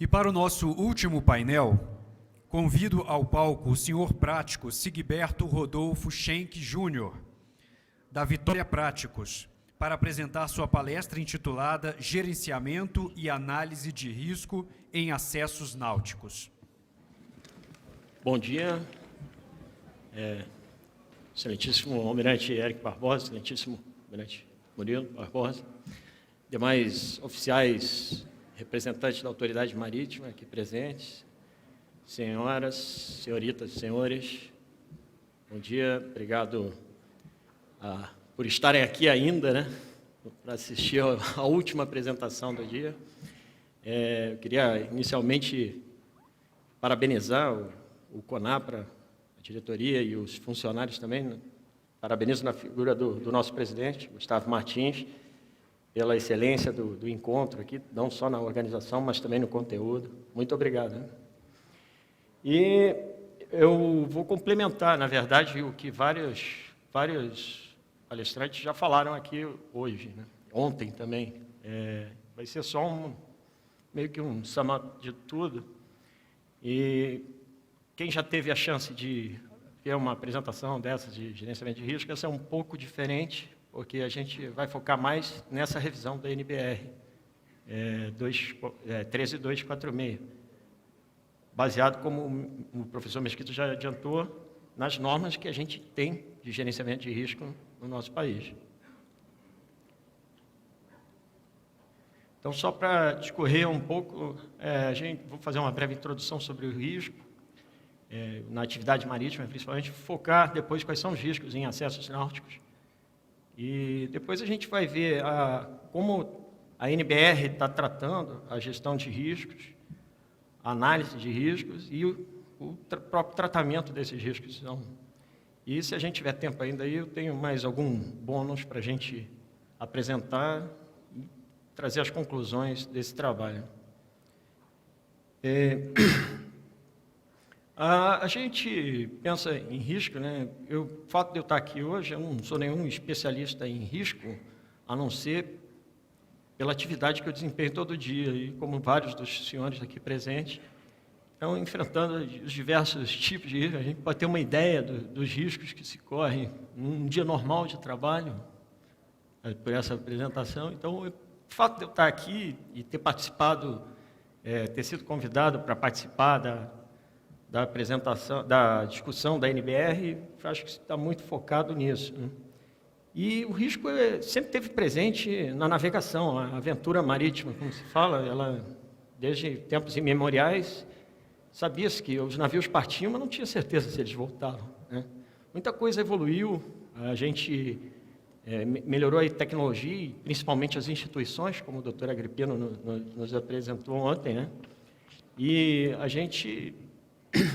E para o nosso último painel, convido ao palco o senhor prático Sigberto Rodolfo Schenck Júnior, da Vitória Práticos, para apresentar sua palestra intitulada Gerenciamento e Análise de Risco em Acessos Náuticos. Bom dia, excelentíssimo almirante Érico Barbosa, excelentíssimo almirante Murilo Barbosa, demais oficiais, representantes da autoridade marítima aqui presentes, senhoras, senhoritas, senhores, bom dia, obrigado por estarem aqui ainda, né, para assistir a última apresentação do dia. Eu queria inicialmente parabenizar o CONAPRA, a diretoria e os funcionários também, né? Parabenizo na figura do nosso presidente, Gustavo Martins, pela excelência do encontro aqui, não só na organização, mas também no conteúdo. Muito obrigado. Né? E eu vou complementar, na verdade, o que vários palestrantes já falaram aqui hoje, né? Ontem também. Vai ser só meio que um sum de tudo. E quem já teve a chance de ver uma apresentação dessas de gerenciamento de risco, essa é um pouco diferente, porque a gente vai focar mais nessa revisão da NBR 13246, baseado, como o professor Mesquita já adiantou, nas normas que a gente tem de gerenciamento de risco no nosso país. Então, só para discorrer um pouco, vou fazer uma breve introdução sobre o risco, na atividade marítima, principalmente, focar depois quais são os riscos em acessos náuticos. E depois a gente vai ver como a NBR está tratando a gestão de riscos, a análise de riscos e o próprio tratamento desses riscos. E se a gente tiver tempo ainda, aí eu tenho mais algum bônus para a gente apresentar e trazer as conclusões desse trabalho. A gente pensa em risco, né? O fato de eu estar aqui hoje, eu não sou nenhum especialista em risco, a não ser pela atividade que eu desempenho todo dia, e como vários dos senhores aqui presentes, estão enfrentando os diversos tipos de riscos. A gente pode ter uma ideia dos riscos que se correm num dia normal de trabalho, por essa apresentação. Então, o fato de eu estar aqui e ter participado, ter sido convidado para participar da apresentação, da discussão da NBR, acho que está muito focado nisso. Né? E o risco sempre esteve presente na navegação, a aventura marítima, como se fala, ela, desde tempos imemoriais, sabia-se que os navios partiam, mas não tinha certeza se eles voltavam. Né? Muita coisa evoluiu, a gente melhorou a tecnologia, principalmente as instituições, como o doutor Agripino nos apresentou ontem, né? E a gente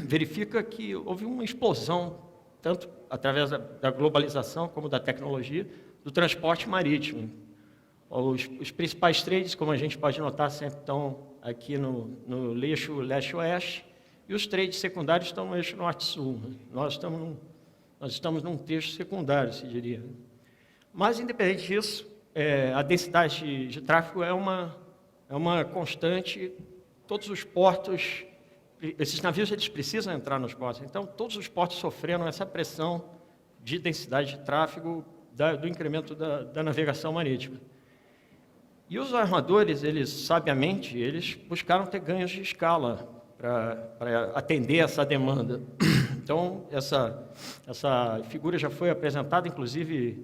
verifica que houve uma explosão, tanto através da globalização como da tecnologia, do transporte marítimo. Os principais trades, como a gente pode notar, sempre estão aqui no eixo leste-oeste, e os trades secundários estão no eixo norte-sul. Nós estamos num trecho secundário, se diria. Mas, independente disso, a densidade de tráfego é uma constante. Todos os portos, esses navios, eles precisam entrar nos portos. Então, todos os portos sofreram essa pressão de densidade de tráfego do incremento da navegação marítima. E os armadores, eles, sabiamente, eles buscaram ter ganhos de escala para atender essa demanda. Então, essa figura já foi apresentada, inclusive,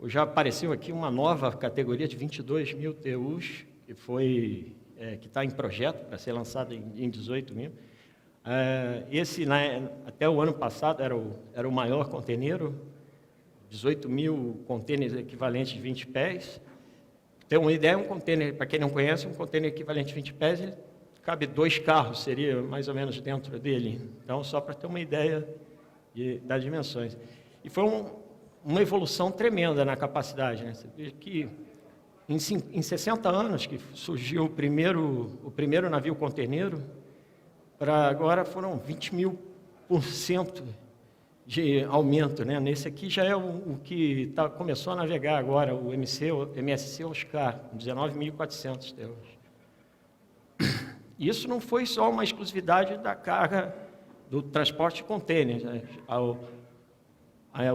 já apareceu aqui uma nova categoria de 22 mil TUs, que está em projeto para ser lançado em 18 mil. Esse, até o ano passado, era o maior conteneiro, 18 mil contêineres equivalentes de 20 pés. Tem uma ideia, um contêiner, para quem não conhece, um contêiner equivalente de 20 pés, ele cabe 2 carros, seria mais ou menos dentro dele. Então, só para ter uma ideia das dimensões. E foi uma evolução tremenda na capacidade. Né? Você vê que em 60 anos que surgiu o primeiro navio conteneiro, para agora foram 20.000% de aumento. Né? Nesse aqui já é o que começou a navegar agora, o MSC Oscar, 19.400 euros. Isso não foi só uma exclusividade da carga do transporte de contêineres, né?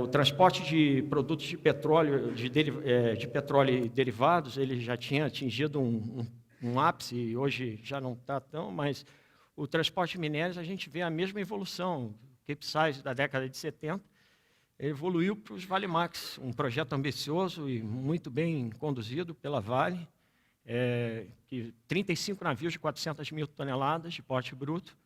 O transporte de produtos de petróleo, de petróleo e derivados, ele já tinha atingido um ápice, hoje já não está tão, mas o transporte de minérios, a gente vê a mesma evolução. O Capesize da década de 70 evoluiu para os Vale-Max, um projeto ambicioso e muito bem conduzido pela Vale, que 35 navios de 400 mil toneladas de porte bruto.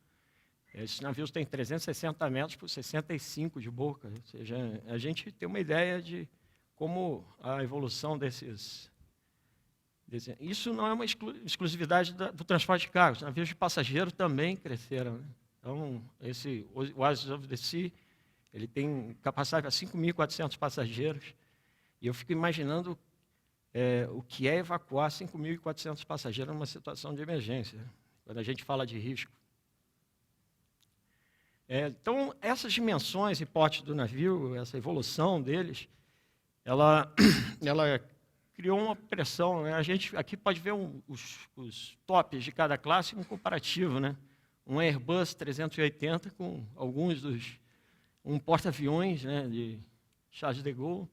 Esses navios têm 360 metros por 65 de boca, ou seja, a gente tem uma ideia de como a evolução desses... Isso não é uma exclusividade do transporte de carga, os navios de passageiro também cresceram, né? Então, o Oasis of the Sea, ele tem capacidade para 5.400 passageiros, e eu fico imaginando o que é evacuar 5.400 passageiros numa situação de emergência, quando a gente fala de risco. Então, essas dimensões e porte do navio, essa evolução deles, ela criou uma pressão, né? A gente aqui pode ver os tops de cada classe, um comparativo, né? Um Airbus 380 com um porta-aviões, né, de Charles de Gaulle.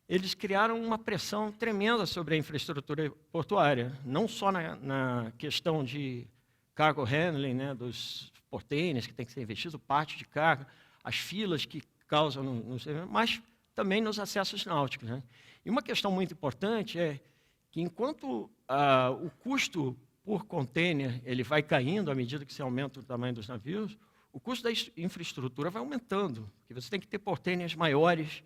Eles criaram uma pressão tremenda sobre a infraestrutura portuária, não só na questão de cargo handling, né, dos portêineres que tem que ser investido, parte de carga, as filas que causam, mas também nos acessos náuticos, né? E uma questão muito importante é que, enquanto o custo por container ele vai caindo à medida que se aumenta o tamanho dos navios, o custo da infraestrutura vai aumentando, porque você tem que ter portêineres maiores,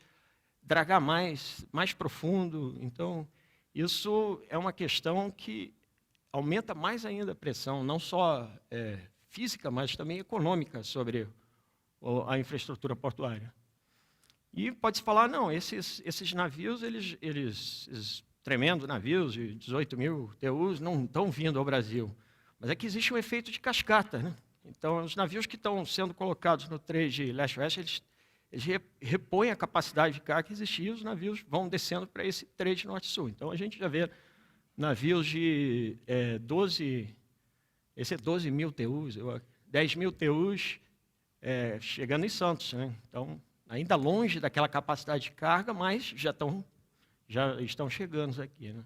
dragar mais profundo. Então, isso é uma questão que aumenta mais ainda a pressão, não só física, mas também econômica sobre a infraestrutura portuária. E pode-se falar, não, esses navios, esses tremendos navios de 18 mil TEUs não estão vindo ao Brasil. Mas é que existe um efeito de cascata, né? Então, os navios que estão sendo colocados no trade leste-oeste, eles repõem a capacidade de carga que existia e os navios vão descendo para esse trade norte-sul. Então, a gente já vê navios de 12 mil TEUs, 10 mil TEUs chegando em Santos, né? Então, ainda longe daquela capacidade de carga, mas já estão chegando aqui, né?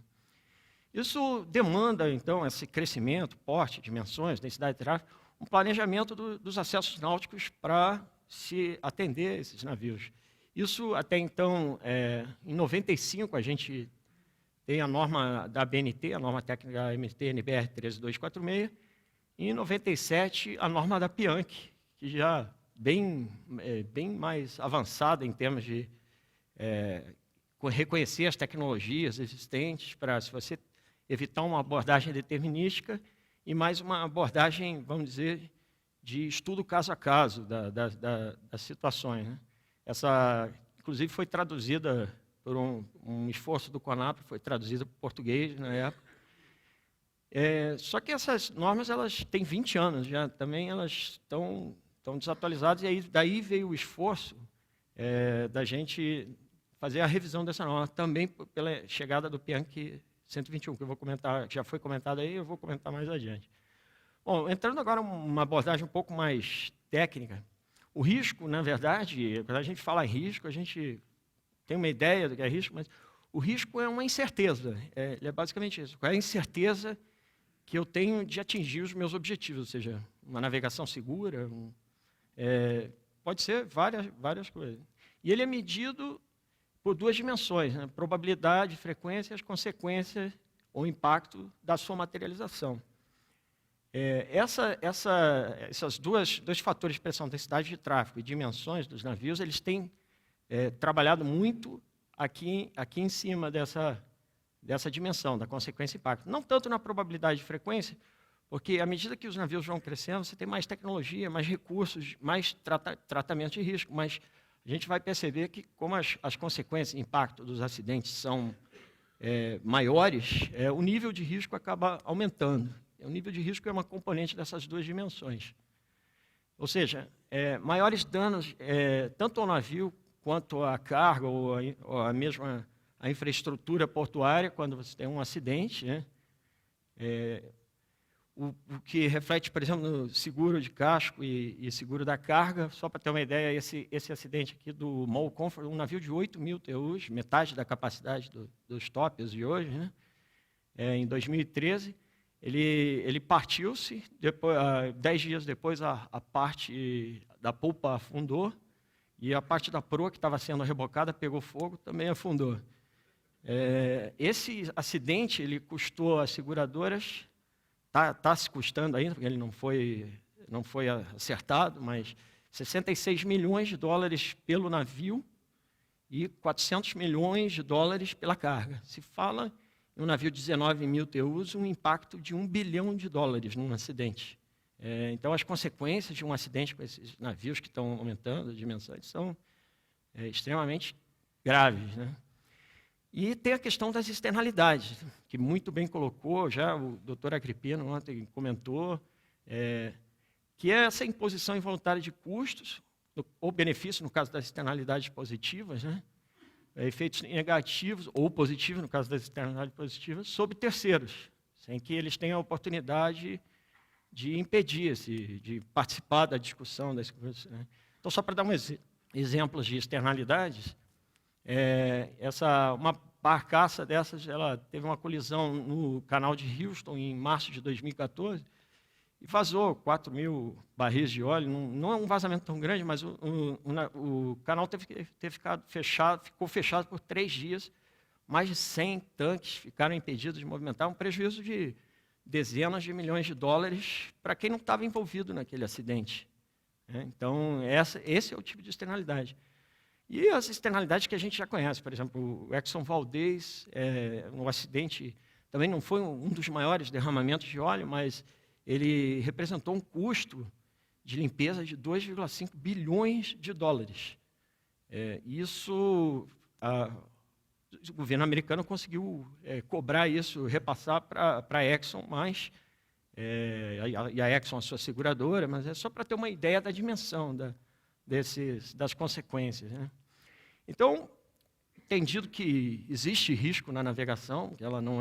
Isso demanda, então, esse crescimento, porte, dimensões, densidade de tráfego, um planejamento dos acessos náuticos para se atender a esses navios. Isso, até então, em 95, a gente tem a norma da ABNT, a norma técnica AMT NBR 13246, e em 97, a norma da PIANC, que já bem mais avançada em termos de reconhecer as tecnologias existentes para, se você evitar uma abordagem determinística e mais uma abordagem, vamos dizer, de estudo caso a caso das situações, né? Essa, inclusive, foi traduzida por um esforço do CONAPRE, foi traduzida para o português na época. Só que essas normas elas têm 20 anos já, também elas estão desatualizadas, e aí, daí veio o esforço da gente fazer a revisão dessa norma, também pela chegada do PIANC 121, que eu vou comentar, que já foi comentado aí, eu vou comentar mais adiante. Bom, entrando agora em uma abordagem um pouco mais técnica, o risco, na verdade, quando a gente fala em risco, a gente tem uma ideia do que é risco, mas o risco é uma incerteza, ele é basicamente isso. Qual é a incerteza que eu tenho de atingir os meus objetivos, ou seja, uma navegação segura, pode ser várias coisas. E ele é medido por duas dimensões, né? Probabilidade, frequência e as consequências ou impacto da sua materialização. Essas dois fatores de pressão, densidade de tráfego e dimensões dos navios, eles têm trabalhado muito aqui em cima dessa dimensão, da consequência e impacto. Não tanto na probabilidade de frequência, porque à medida que os navios vão crescendo, você tem mais tecnologia, mais recursos, mais tratamento de risco, mas a gente vai perceber que, como as consequências e impacto dos acidentes são maiores, o nível de risco acaba aumentando. O nível de risco é uma componente dessas duas dimensões. Ou seja, maiores danos, tanto ao navio quanto à carga ou a mesma a infraestrutura portuária, quando você tem um acidente, né? o que reflete, por exemplo, no seguro de casco e seguro da carga. Só para ter uma ideia, esse acidente aqui do Mole Comfort, um navio de 8.000 TEUs, metade da capacidade dos Tópios de hoje, né? Em 2013, ele partiu-se, 10 dias depois a parte da polpa afundou, e a parte da proa que estava sendo rebocada pegou fogo, também afundou. Esse acidente ele custou às seguradoras, está se custando ainda, porque ele não foi acertado, mas 66 milhões de dólares pelo navio e 400 milhões de dólares pela carga. Se fala em um navio de 19.000 TEUs, um impacto de $1 bilhão num acidente. Então, as consequências de um acidente com esses navios que estão aumentando de dimensões são extremamente graves, né? E tem a questão das externalidades, que muito bem colocou, já o doutor Agripino ontem comentou, que é essa imposição involuntária de custos, ou benefício, no caso das externalidades positivas, né? Efeitos negativos ou positivos, no caso das externalidades positivas, sobre terceiros, sem que eles tenham a oportunidade de impedir, de participar da discussão das coisas, né? Então, só para dar exemplos de externalidades, uma barcaça dessas, ela teve uma colisão no canal de Houston em março de 2014 e vazou 4.000 barris de óleo. Não é um vazamento tão grande, mas o canal ficou fechado por 3 dias. Mais de 100 tanques ficaram impedidos de movimentar, um prejuízo de dezenas de milhões de dólares para quem não estava envolvido naquele acidente. Então, esse é o tipo de externalidade. E as externalidades que a gente já conhece, por exemplo, o Exxon Valdez, um acidente, também não foi um dos maiores derramamentos de óleo, mas ele representou um custo de limpeza de 2,5 bilhões de dólares. O governo americano conseguiu cobrar isso, repassar para a Exxon, mas e a Exxon, a sua seguradora, mas é só para ter uma ideia da dimensão das consequências, né? Então, entendido que existe risco na navegação, que ela não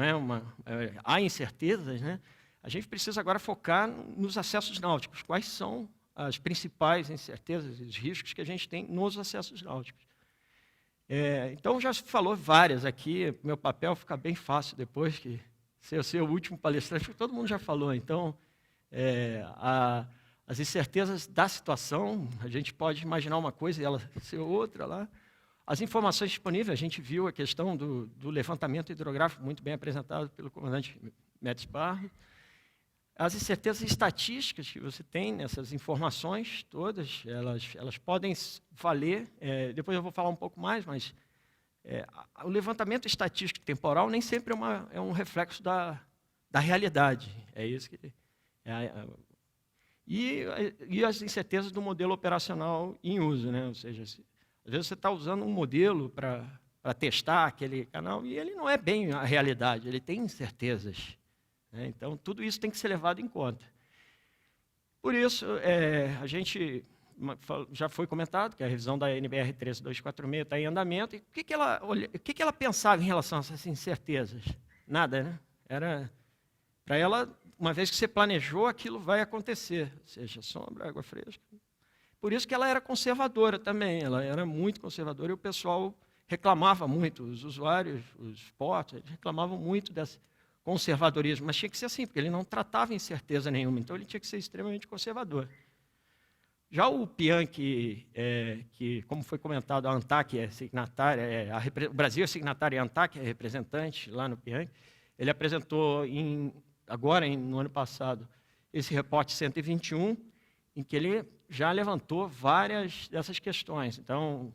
há incertezas, né? A gente precisa agora focar nos acessos náuticos. Quais são as principais incertezas e os riscos que a gente tem nos acessos náuticos? Então, já se falou várias aqui, meu papel fica bem fácil depois que se eu ser o último palestrante, porque todo mundo já falou. Então, as incertezas da situação, a gente pode imaginar uma coisa e ela ser outra lá. As informações disponíveis, a gente viu a questão do levantamento hidrográfico, muito bem apresentado pelo comandante Médici Barro. As incertezas estatísticas que você tem nessas informações todas, elas podem valer, depois eu vou falar um pouco mais, mas o levantamento estatístico temporal nem sempre é um reflexo da realidade. É isso que... E as incertezas do modelo operacional em uso, né? Ou seja, às vezes você está usando um modelo para testar aquele canal e ele não é bem a realidade, ele tem incertezas, né? Então, tudo isso tem que ser levado em conta. Por isso, a gente já foi comentado que a revisão da NBR 13246 está em andamento. E o que ela pensava em relação a essas incertezas? Nada, né? Era para ela, uma vez que você planejou, aquilo vai acontecer, ou seja, sombra, água fresca. Por isso que ela era conservadora também, ela era muito conservadora e o pessoal reclamava muito, os usuários, os portos, reclamavam muito desse conservadorismo, mas tinha que ser assim, porque ele não tratava incerteza nenhuma, então ele tinha que ser extremamente conservador. Já o PIAN, que como foi comentado, a ANTAC é signatária, o Brasil é signatário e a ANTAC é representante lá no PIAN, ele apresentou no ano passado esse reporte 121, em que ele já levantou várias dessas questões. Então,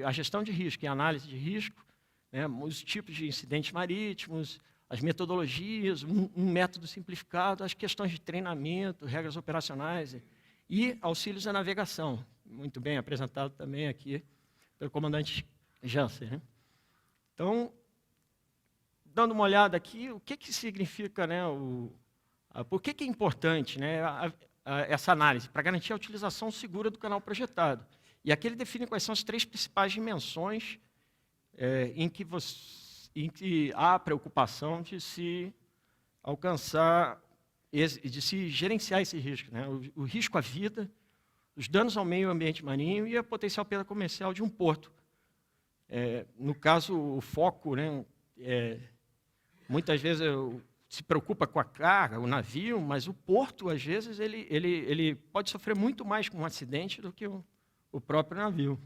a gestão de risco e a análise de risco, né, os tipos de incidentes marítimos, as metodologias, um método simplificado, as questões de treinamento, regras operacionais e auxílios à navegação, muito bem apresentado também aqui pelo comandante Jansen, né? Então, dando uma olhada aqui, o que significa, né, por que é importante, né, essa análise? Para garantir a utilização segura do canal projetado. E aqui ele define quais são as 3 principais dimensões em que há preocupação de se alcançar de se gerenciar esse risco, né? O risco à vida, os danos ao meio ambiente marinho e a potencial perda comercial de um porto. No caso, o foco, né, muitas vezes se preocupa com a carga, o navio, mas o porto, às vezes, ele pode sofrer muito mais com um acidente do que o próprio navio.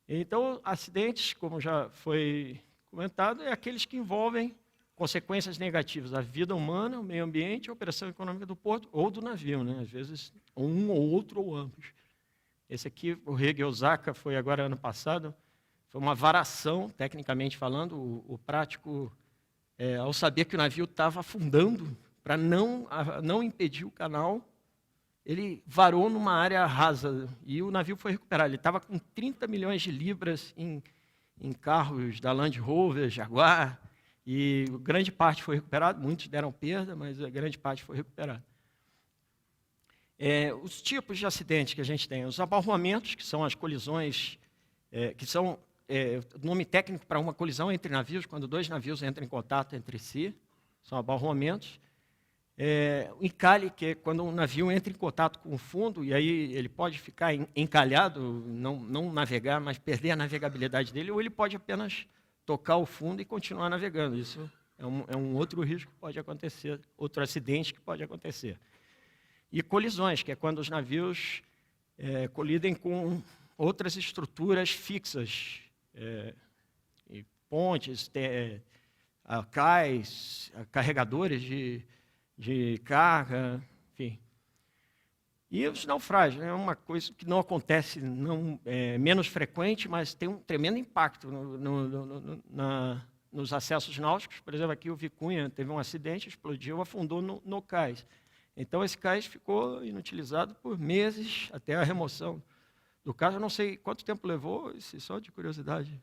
Então, acidentes, como já foi comentado, é aqueles que envolvem consequências negativas à vida humana, ao meio ambiente, à operação econômica do porto ou do navio, né? Às vezes, um ou outro ou ambos. Esse aqui, o Hege Osaka, foi agora ano passado, foi uma varação, tecnicamente falando, o prático, ao saber que o navio estava afundando, para não impedir o canal, ele varou numa área rasa e o navio foi recuperado. Ele estava com 30 milhões de libras em carros da Land Rover, Jaguar, e grande parte foi recuperado, muitos deram perda, mas a grande parte foi recuperada. Os tipos de acidentes que a gente tem, os abalroamentos, que são as colisões, que são nome técnico para uma colisão entre navios, quando dois navios entram em contato entre si, são abalroamentos. O encalhe, que é quando um navio entra em contato com o fundo, e aí ele pode ficar encalhado, não navegar, mas perder a navegabilidade dele, ou ele pode apenas tocar o fundo e continuar navegando. Isso é um outro risco que pode acontecer, outro acidente que pode acontecer. E colisões, que é quando os navios colidem com outras estruturas fixas, e pontes, cais, carregadores de carga, enfim. E os naufrágios, é uma coisa que não acontece, menos frequente, mas tem um tremendo impacto nos acessos náuticos. Por exemplo, aqui o Vicunha teve um acidente, explodiu, afundou no cais. Então, esse cais ficou inutilizado por meses, até a remoção do cais. Eu não sei quanto tempo levou, só de curiosidade.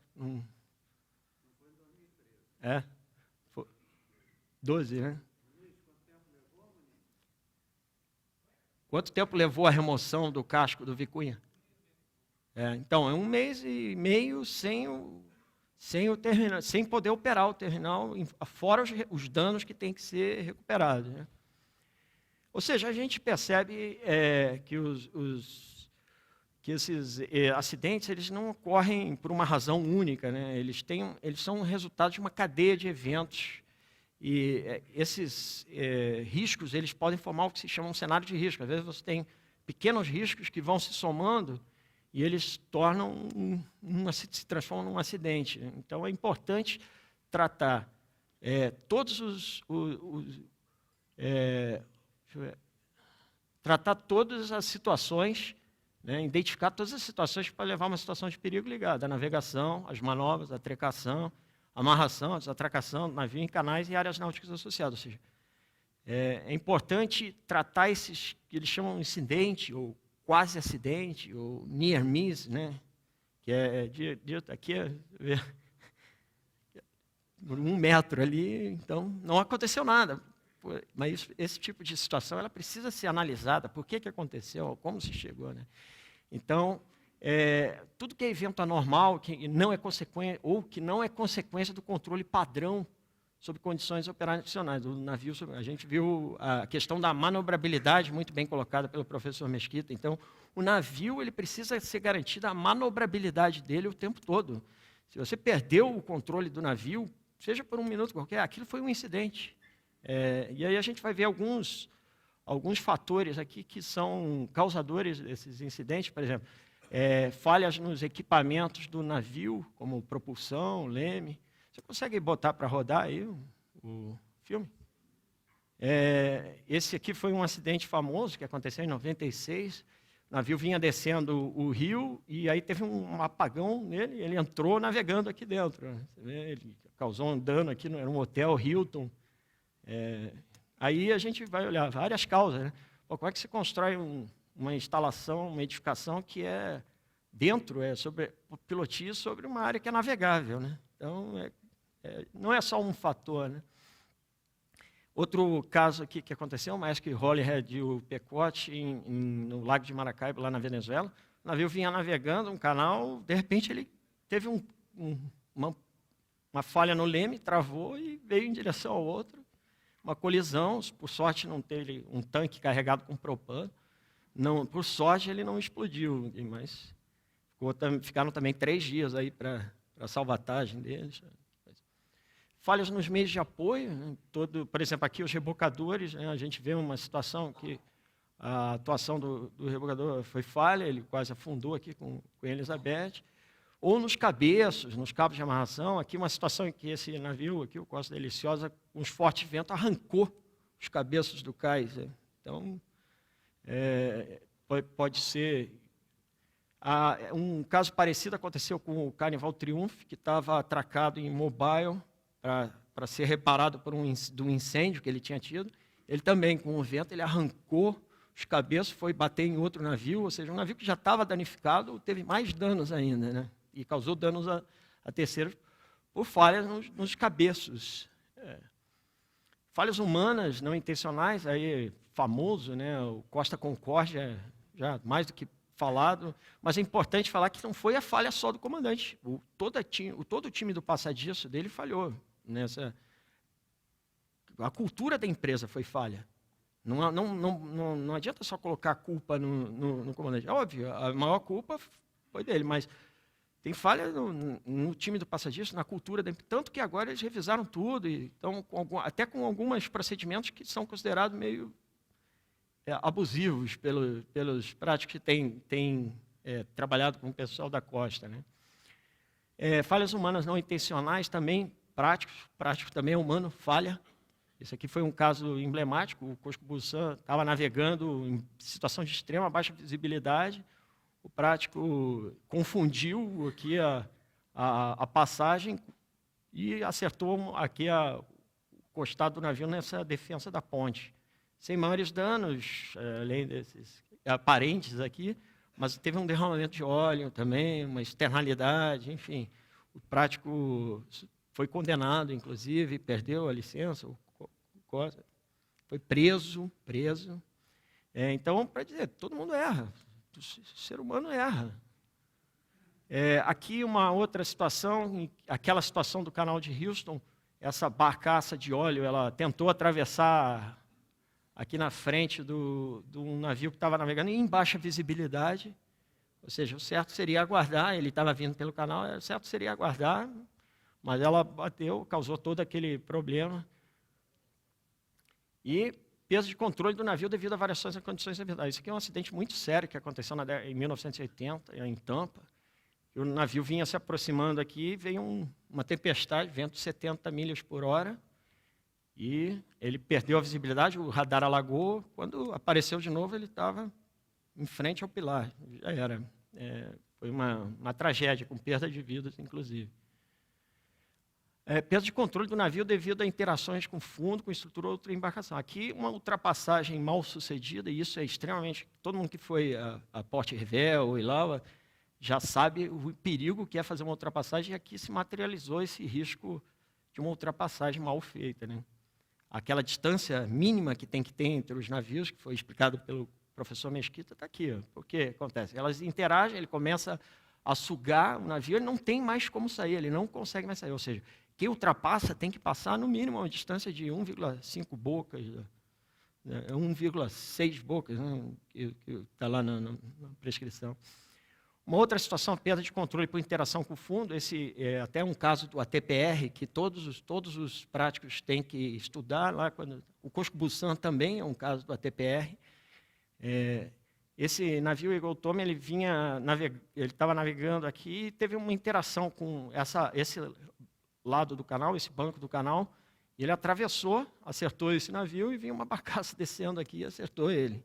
Foi 12, né? Quanto tempo levou a remoção do casco do Vicunha? Então, é 1 mês e meio sem o terminal, sem poder operar o terminal, fora os danos que têm que ser recuperados, né? Ou seja, a gente percebe que esses acidentes eles não ocorrem por uma razão única, né? Eles são resultado de uma cadeia de eventos. E esses riscos eles podem formar o que se chama um cenário de risco. Às vezes você tem pequenos riscos que vão se somando e eles se transformam num acidente. Então é importante tratar tratar todas as situações, né, identificar todas as situações que podem levar a uma situação de perigo ligada à navegação, às manobras, à trecação, amarração, a desatracação do navio em canais e áreas náuticas associadas. Ou seja, é importante tratar esses que eles chamam de incidente, ou quase acidente, ou near miss, né? Que aqui por 1 metro ali, então não aconteceu nada. Mas esse tipo de situação ela precisa ser analisada, por que aconteceu, como se chegou, né? Então, tudo que é evento anormal, que não é consequência, ou que não é consequência do controle padrão sobre condições operacionais do navio. A gente viu a questão da manobrabilidade muito bem colocada pelo professor Mesquita. Então, o navio ele precisa ser garantida a manobrabilidade dele o tempo todo. Se você perdeu o controle do navio, seja por 1 minuto qualquer, aquilo foi um incidente. E aí a gente vai ver alguns fatores aqui que são causadores desses incidentes. Por exemplo, falhas nos equipamentos do navio, como propulsão, leme. Você consegue botar para rodar aí o filme? Esse aqui foi um acidente famoso que aconteceu em 96. O navio vinha descendo o rio e aí teve um apagão nele. Ele entrou navegando aqui dentro, né? Você vê, ele causou um dano aqui, era um hotel Hilton. Aí a gente vai olhar várias causas, né? Como é que se constrói uma instalação, uma edificação que dentro, sobre pilotia sobre uma área que é navegável, né? Então, não é só um fator, né? Outro caso aqui que aconteceu, o Maersk Holyhead e o Pequot no Lago de Maracaibo, lá na Venezuela. O navio vinha navegando um canal, de repente ele teve uma falha no leme, travou e veio em direção ao outro. uma colisão, por sorte não teve um tanque carregado com propano, não, por sorte ele não explodiu, mas ficaram também 3 dias aí para a salvatagem deles. Falhas nos meios de apoio, né? Por exemplo, aqui os rebocadores, né? A gente vê uma situação que a atuação do rebocador foi falha, ele quase afundou aqui com a Elizabeth, ou nos cabeços, nos cabos de amarração. Aqui uma situação em que esse navio, aqui, o Costa Deliciosa, com os fortes ventos, arrancou os cabeços do cais. Né? Então, pode ser... um caso parecido aconteceu com o Carnival Triumph, que estava atracado em Mobile para ser reparado de um incêndio que ele tinha tido. Ele também, com o vento, ele arrancou os cabeços, foi bater em outro navio, ou seja, um navio que já estava danificado, teve mais danos ainda, né? E causou danos a terceiros por falhas nos cabeços. Falhas humanas não intencionais, aí famoso, né? O Costa Concórdia, já mais do que falado, mas é importante falar que não foi a falha só do comandante. Todo o time do passadiço dele falhou. A cultura da empresa foi falha. Não adianta só colocar a culpa no comandante. É óbvio, a maior culpa foi dele, mas tem falha no time do passadiço, na cultura da empresa. Tanto que agora eles revisaram tudo, e estão até com alguns procedimentos que são considerados meio abusivos pelos práticos que têm trabalhado com o pessoal da costa. Né? Falhas humanas não intencionais também, prático também é humano, falha. Esse aqui foi um caso emblemático. O Cosco Busan estava navegando em situação de extrema baixa visibilidade. O prático confundiu aqui a passagem e acertou aqui o costado do navio nessa defesa da ponte. Sem maiores danos, além desses aparentes aqui, mas teve um derramamento de óleo também, uma externalidade, enfim. O prático foi condenado, inclusive, perdeu a licença, foi preso. Então, para dizer, todo mundo erra, o ser humano erra. Aqui uma outra situação, aquela situação do canal de Houston, essa barcaça de óleo, ela tentou atravessar aqui na frente do navio que estava navegando em baixa visibilidade, ou seja, o certo seria aguardar, ele estava vindo pelo canal, o certo seria aguardar, mas ela bateu, causou todo aquele problema. E peso de controle do navio devido a variações em condições ambientais. Isso aqui é um acidente muito sério que aconteceu em 1980, em Tampa. O navio vinha se aproximando aqui, veio uma tempestade, vento de 70 milhas por hora, e ele perdeu a visibilidade, o radar alagou. Quando apareceu de novo, ele estava em frente ao pilar. Já era. Foi uma tragédia, com perda de vidas, inclusive. Peso de controle do navio devido a interações com fundo, com estrutura ou outra embarcação. Aqui, uma ultrapassagem mal sucedida, e isso é extremamente... Todo mundo que foi a Port Revel ou Ilawa já sabe o perigo que é fazer uma ultrapassagem, e aqui se materializou esse risco de uma ultrapassagem mal feita. Né? Aquela distância mínima que tem que ter entre os navios, que foi explicado pelo professor Mesquita, está aqui. Ó. Porque acontece? Elas interagem, ele começa a sugar o navio, ele não tem mais como sair, ele não consegue mais sair. Ou seja, quem ultrapassa tem que passar, no mínimo, uma distância de 1,5 bocas, 1,6 bocas, né, que está lá na prescrição. Uma outra situação, perda de controle por interação com o fundo, esse é até um caso do ATPR, que todos os práticos têm que estudar. Lá, o Cosco Busan também é um caso do ATPR. Esse navio Eagle Tome, ele estava navegando aqui e teve uma interação com esse lado do canal, esse banco do canal, e ele atravessou, acertou esse navio e vinha uma barcaça descendo aqui e acertou ele.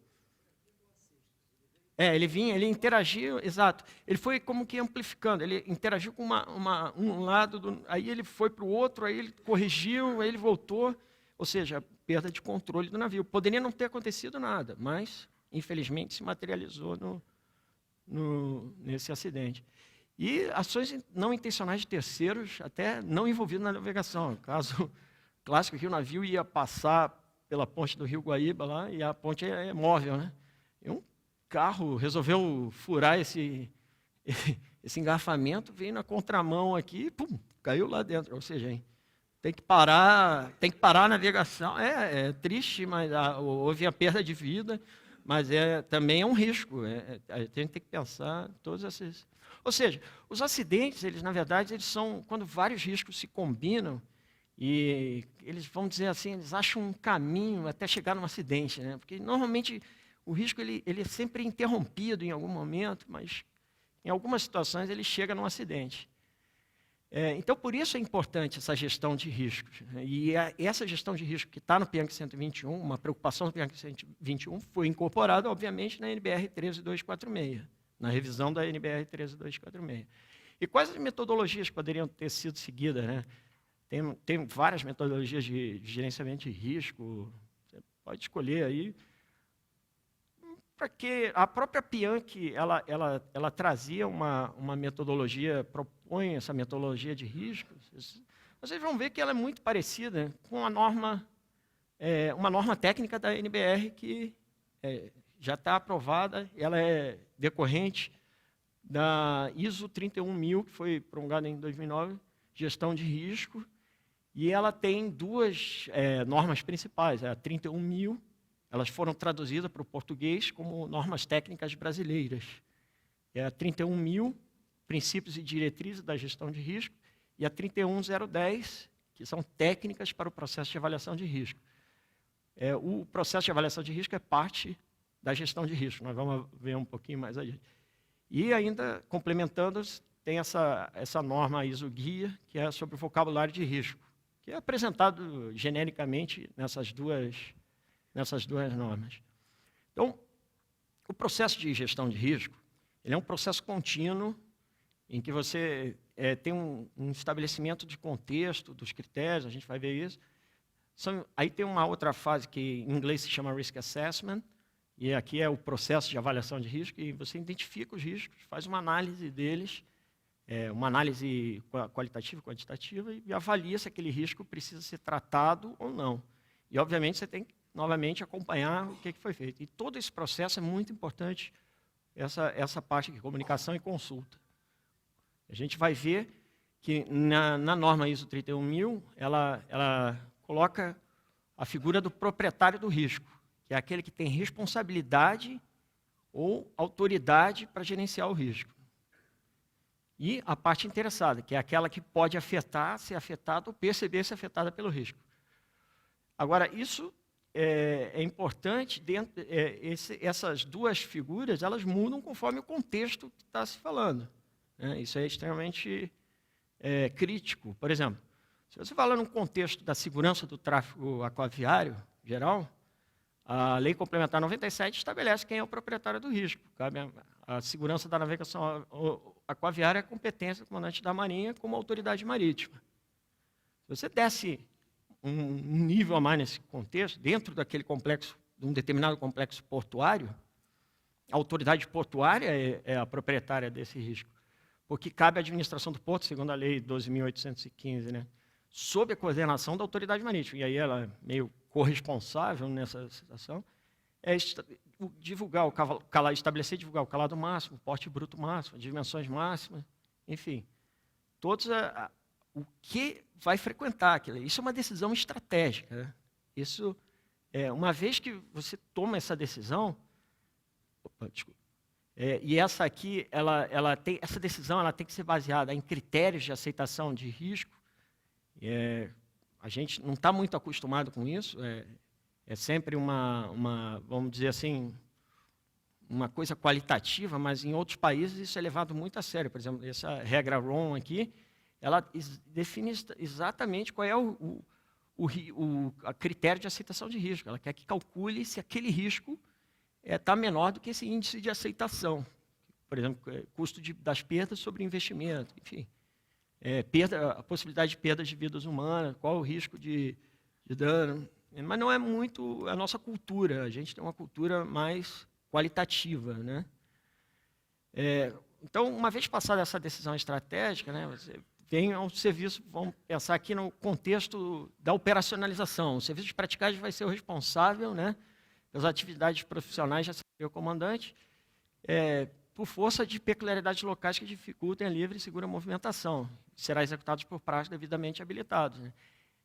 Ele interagiu, exato. Ele foi como que amplificando, ele interagiu com um lado, aí ele foi para o outro, aí ele corrigiu, aí ele voltou, ou seja, perda de controle do navio. Poderia não ter acontecido nada, mas, infelizmente, se materializou nesse acidente. E ações não intencionais de terceiros, até não envolvidos na navegação. Caso clássico que o navio ia passar pela ponte do Rio Guaíba, lá, e a ponte é móvel, né? E um carro resolveu furar esse engarrafamento, veio na contramão aqui, pum, caiu lá dentro. Ou seja, tem que parar a navegação. É triste, mas houve a perda de vida, mas também é um risco. A gente tem que pensar todos esses... Ou seja, os acidentes, eles na verdade, eles são quando vários riscos se combinam e eles, vamos dizer assim, eles acham um caminho até chegar num acidente, né? Porque normalmente o risco ele é sempre interrompido em algum momento, mas em algumas situações ele chega num acidente. Então, por isso é importante essa gestão de riscos. E essa gestão de risco que está no PIANC 121, uma preocupação do PIANC 121, foi incorporada, obviamente, na NBR 13246, na revisão da NBR 13246. E quais as metodologias que poderiam ter sido seguidas, né? Tem várias metodologias de gerenciamento de risco, você pode escolher aí. Porque a própria PIANC, ela trazia uma metodologia, propõe essa metodologia de riscos. Vocês vão ver que ela é muito parecida com uma norma técnica da NBR que já está aprovada, ela é decorrente da ISO 31000, que foi promulgada em 2009, gestão de risco, e ela tem duas normas principais, a 31000, elas foram traduzidas para o português como normas técnicas brasileiras. É a 31000, princípios e diretrizes da gestão de risco, e a 31010, que são técnicas para o processo de avaliação de risco. O processo de avaliação de risco é parte da gestão de risco, nós vamos ver um pouquinho mais adiante. E ainda, complementando, tem essa norma ISO Guia, que é sobre o vocabulário de risco, que é apresentado genericamente nessas duas normas. Então, o processo de gestão de risco, ele é um processo contínuo, em que você tem um estabelecimento de contexto, dos critérios, a gente vai ver isso. Aí tem uma outra fase que em inglês se chama Risk Assessment, e aqui é o processo de avaliação de risco, e você identifica os riscos, faz uma análise deles, uma análise qualitativa e quantitativa, e avalia se aquele risco precisa ser tratado ou não. E, obviamente, você tem que novamente acompanhar o que foi feito. E todo esse processo é muito importante, essa parte de comunicação e consulta. A gente vai ver que na norma ISO 31000, ela coloca a figura do proprietário do risco, que é aquele que tem responsabilidade ou autoridade para gerenciar o risco. E a parte interessada, que é aquela que pode afetar, ser afetada ou perceber-se afetada pelo risco. Agora, isso é importante, essas duas figuras, elas mudam conforme o contexto que está se falando. Isso é extremamente crítico. Por exemplo, se você fala num contexto da segurança do tráfego aquaviário geral, a Lei Complementar 97 estabelece quem é o proprietário do risco. Cabe a segurança da navegação aquaviária é competência do comandante da Marinha como autoridade marítima. Se você desce um nível a mais nesse contexto, dentro daquele complexo, de um determinado complexo portuário, a autoridade portuária é a proprietária desse risco, porque cabe à administração do porto, segundo a Lei 12.815, né, sob a coordenação da autoridade marítima, e aí ela é meio corresponsável nessa situação, estabelecer e divulgar o calado máximo, o porte bruto máximo, dimensões máximas, enfim, todos o que vai frequentar aquilo. Isso é uma decisão estratégica. Né? Isso, uma vez que você toma essa decisão, e essa aqui, essa decisão ela tem que ser baseada em critérios de aceitação de risco. A gente não está muito acostumado com isso. É sempre vamos dizer assim, uma coisa qualitativa, mas em outros países isso é levado muito a sério. Por exemplo, essa regra RON aqui, ela define exatamente qual é a critério de aceitação de risco. Ela quer que calcule se aquele risco está menor do que esse índice de aceitação. Por exemplo, custo das perdas sobre investimento, enfim. A possibilidade de perda de vidas humanas, qual o risco de dano. Mas não é muito a nossa cultura. A gente tem uma cultura mais qualitativa. Né? Então, uma vez passada essa decisão estratégica, né, você vem ao serviço, vamos pensar aqui no contexto da operacionalização. O serviço de praticagem vai ser o responsável, né, pelas atividades profissionais de assessoria ao comandante, por força de peculiaridades locais que dificultem a livre e segura movimentação. Será executado por práticos devidamente habilitados. Né?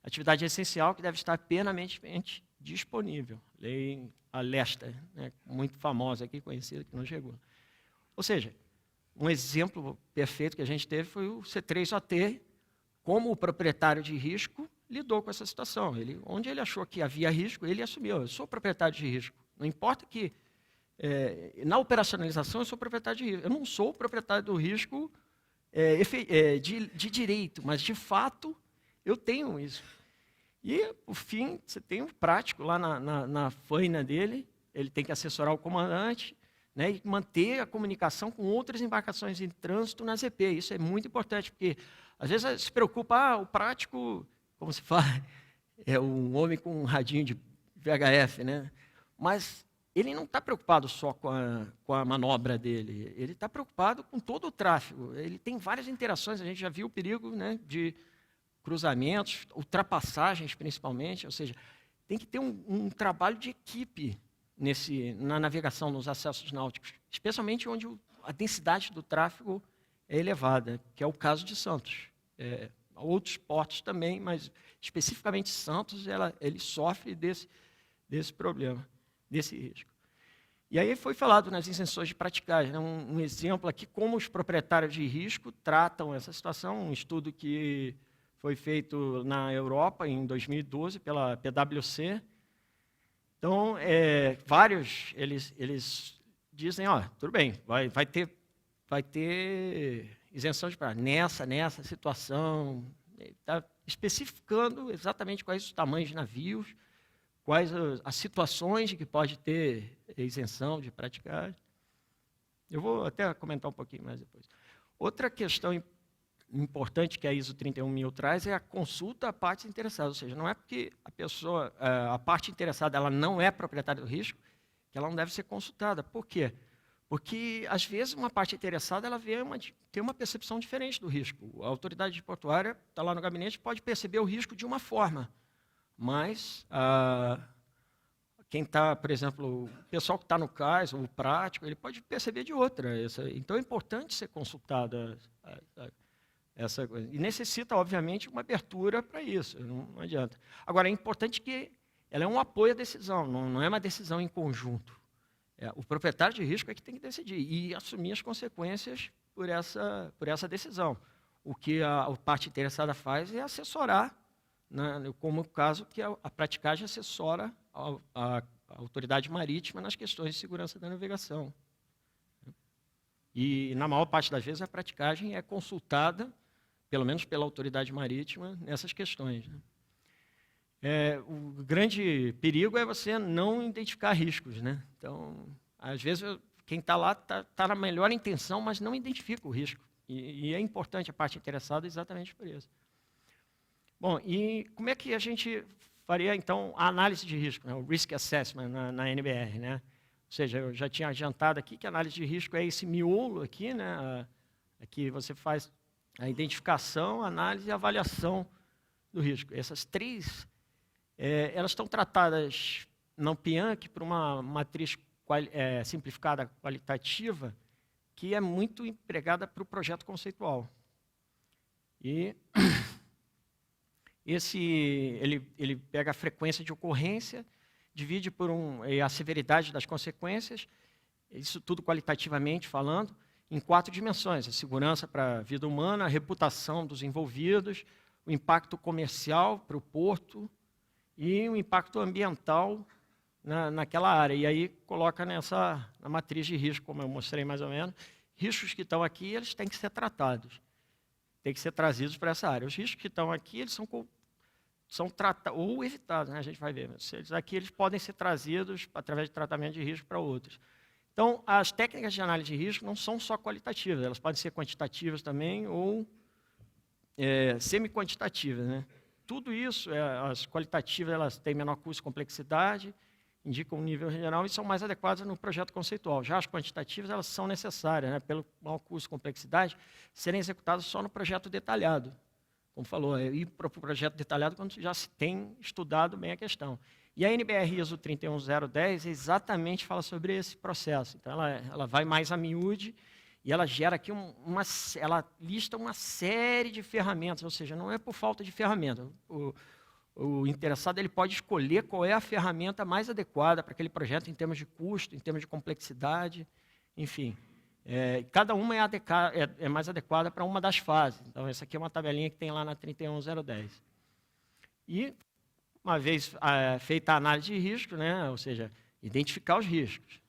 atividade essencial que deve estar permanentemente disponível. Lei Alesta, né, muito famosa aqui, conhecida, que não chegou. Ou seja, um exemplo perfeito que a gente teve foi o C3OT, como o proprietário de risco lidou com essa situação. Onde ele achou que havia risco, ele assumiu. Eu sou proprietário de risco. Não importa que, na operacionalização, eu sou proprietário de risco. Eu não sou proprietário do risco de direito, mas, de fato, eu tenho isso. E, por fim, você tem um prático lá na faina dele, ele tem que assessorar o comandante, né, e manter a comunicação com outras embarcações em trânsito na ZP. Isso é muito importante, porque, às vezes, se preocupa, o prático, como se fala, é um homem com um radinho de VHF, né? Mas ele não está preocupado só com a manobra dele, ele está preocupado com todo o tráfego. Ele tem várias interações, a gente já viu o perigo, né, de cruzamentos, ultrapassagens principalmente, ou seja, tem que ter um trabalho de equipe na navegação, nos acessos náuticos, especialmente onde a densidade do tráfego é elevada, que é o caso de Santos. Outros portos também, mas especificamente Santos, ele sofre desse problema, desse risco. E aí foi falado nas isenções de praticagem, né, um exemplo aqui, como os proprietários de risco tratam essa situação, um estudo que foi feito na Europa em 2012 pela PwC. Então, vários, eles dizem, tudo bem, vai ter isenção de praticagem nessa situação. Está especificando exatamente quais os tamanhos de navios, quais as situações de que pode ter isenção de praticagem. Eu vou até comentar um pouquinho mais depois. Outra questão importante que a ISO 31000 traz é a consulta a partes interessadas, ou seja, não é porque a parte interessada ela não é proprietária do risco, que ela não deve ser consultada. Por quê? Porque, às vezes, uma parte interessada ela tem uma percepção diferente do risco. A autoridade portuária está lá no gabinete, pode perceber o risco de uma forma, mas quem está, por exemplo, o pessoal que está no cais, o prático, ele pode perceber de outra. Então, é importante ser consultada essa coisa. E necessita, obviamente, uma abertura para isso, não adianta. Agora, é importante que ela é um apoio à decisão, não é uma decisão em conjunto. O proprietário de risco é que tem que decidir e assumir as consequências por essa decisão. O que a parte interessada faz é assessorar, né, como o caso que a praticagem assessora a autoridade marítima nas questões de segurança da navegação. E, na maior parte das vezes, a praticagem é consultada, pelo menos pela autoridade marítima, nessas questões. Né? O grande perigo é você não identificar riscos. Né? Então, às vezes, quem está lá está na melhor intenção, mas não identifica o risco. E é importante a parte interessada exatamente por isso. Bom, e como é que a gente faria, então, a análise de risco, né? O Risk Assessment na NBR, né? Ou seja, eu já tinha adiantado aqui que a análise de risco é esse miolo aqui, né? Aqui você faz a identificação, a análise e a avaliação do risco. Essas três, elas estão tratadas no PIANC por uma matriz simplificada qualitativa que é muito empregada para o projeto conceitual. E ele pega a frequência de ocorrência, divide por a severidade das consequências, isso tudo qualitativamente falando, em 4 dimensões: a segurança para a vida humana, a reputação dos envolvidos, o impacto comercial para o porto e o impacto ambiental naquela área. E aí coloca na matriz de risco, como eu mostrei mais ou menos, riscos que estão aqui, eles têm que ser tratados, têm que ser trazidos para essa área. Os riscos que estão aqui, eles são tratados ou evitados, né? A gente vai ver. Eles podem ser trazidos através de tratamento de risco para outros. Então, as técnicas de análise de risco não são só qualitativas, elas podem ser quantitativas também ou semi-quantitativas. Né? Tudo isso, as qualitativas, elas têm menor custo e complexidade, indicam um nível regional e são mais adequadas no projeto conceitual. Já as quantitativas, elas são necessárias, né, pelo maior custo e complexidade, serem executadas só no projeto detalhado. Como falou, ir para o projeto detalhado quando já se tem estudado bem a questão. E a NBR ISO 31010 exatamente fala sobre esse processo. Então, ela vai mais a miúde e ela gera aqui ela lista uma série de ferramentas, ou seja, não é por falta de ferramenta. o interessado ele pode escolher qual é a ferramenta mais adequada para aquele projeto em termos de custo, em termos de complexidade, enfim. Cada uma é mais adequada para uma das fases. Então, essa aqui é uma tabelinha que tem lá na 31010. E, uma vez feita a análise de risco, né, ou seja, identificar os riscos,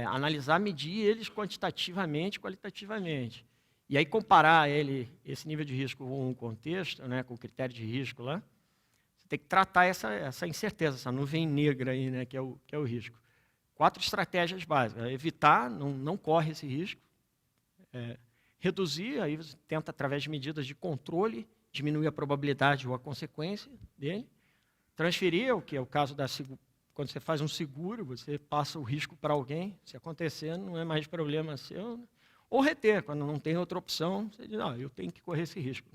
analisar, medir eles quantitativamente e qualitativamente. E aí comparar esse nível de risco com um contexto, né, com o critério de risco lá, você tem que tratar essa incerteza, essa nuvem negra aí, né, que é o risco. 4 estratégias básicas: evitar, não corre esse risco. Reduzir, aí você tenta, através de medidas de controle, diminuir a probabilidade ou a consequência dele. Transferir, o que é o caso quando você faz um seguro, você passa o risco para alguém, se acontecer, não é mais problema seu. Né? Ou reter, quando não tem outra opção, você diz, eu tenho que correr esse risco,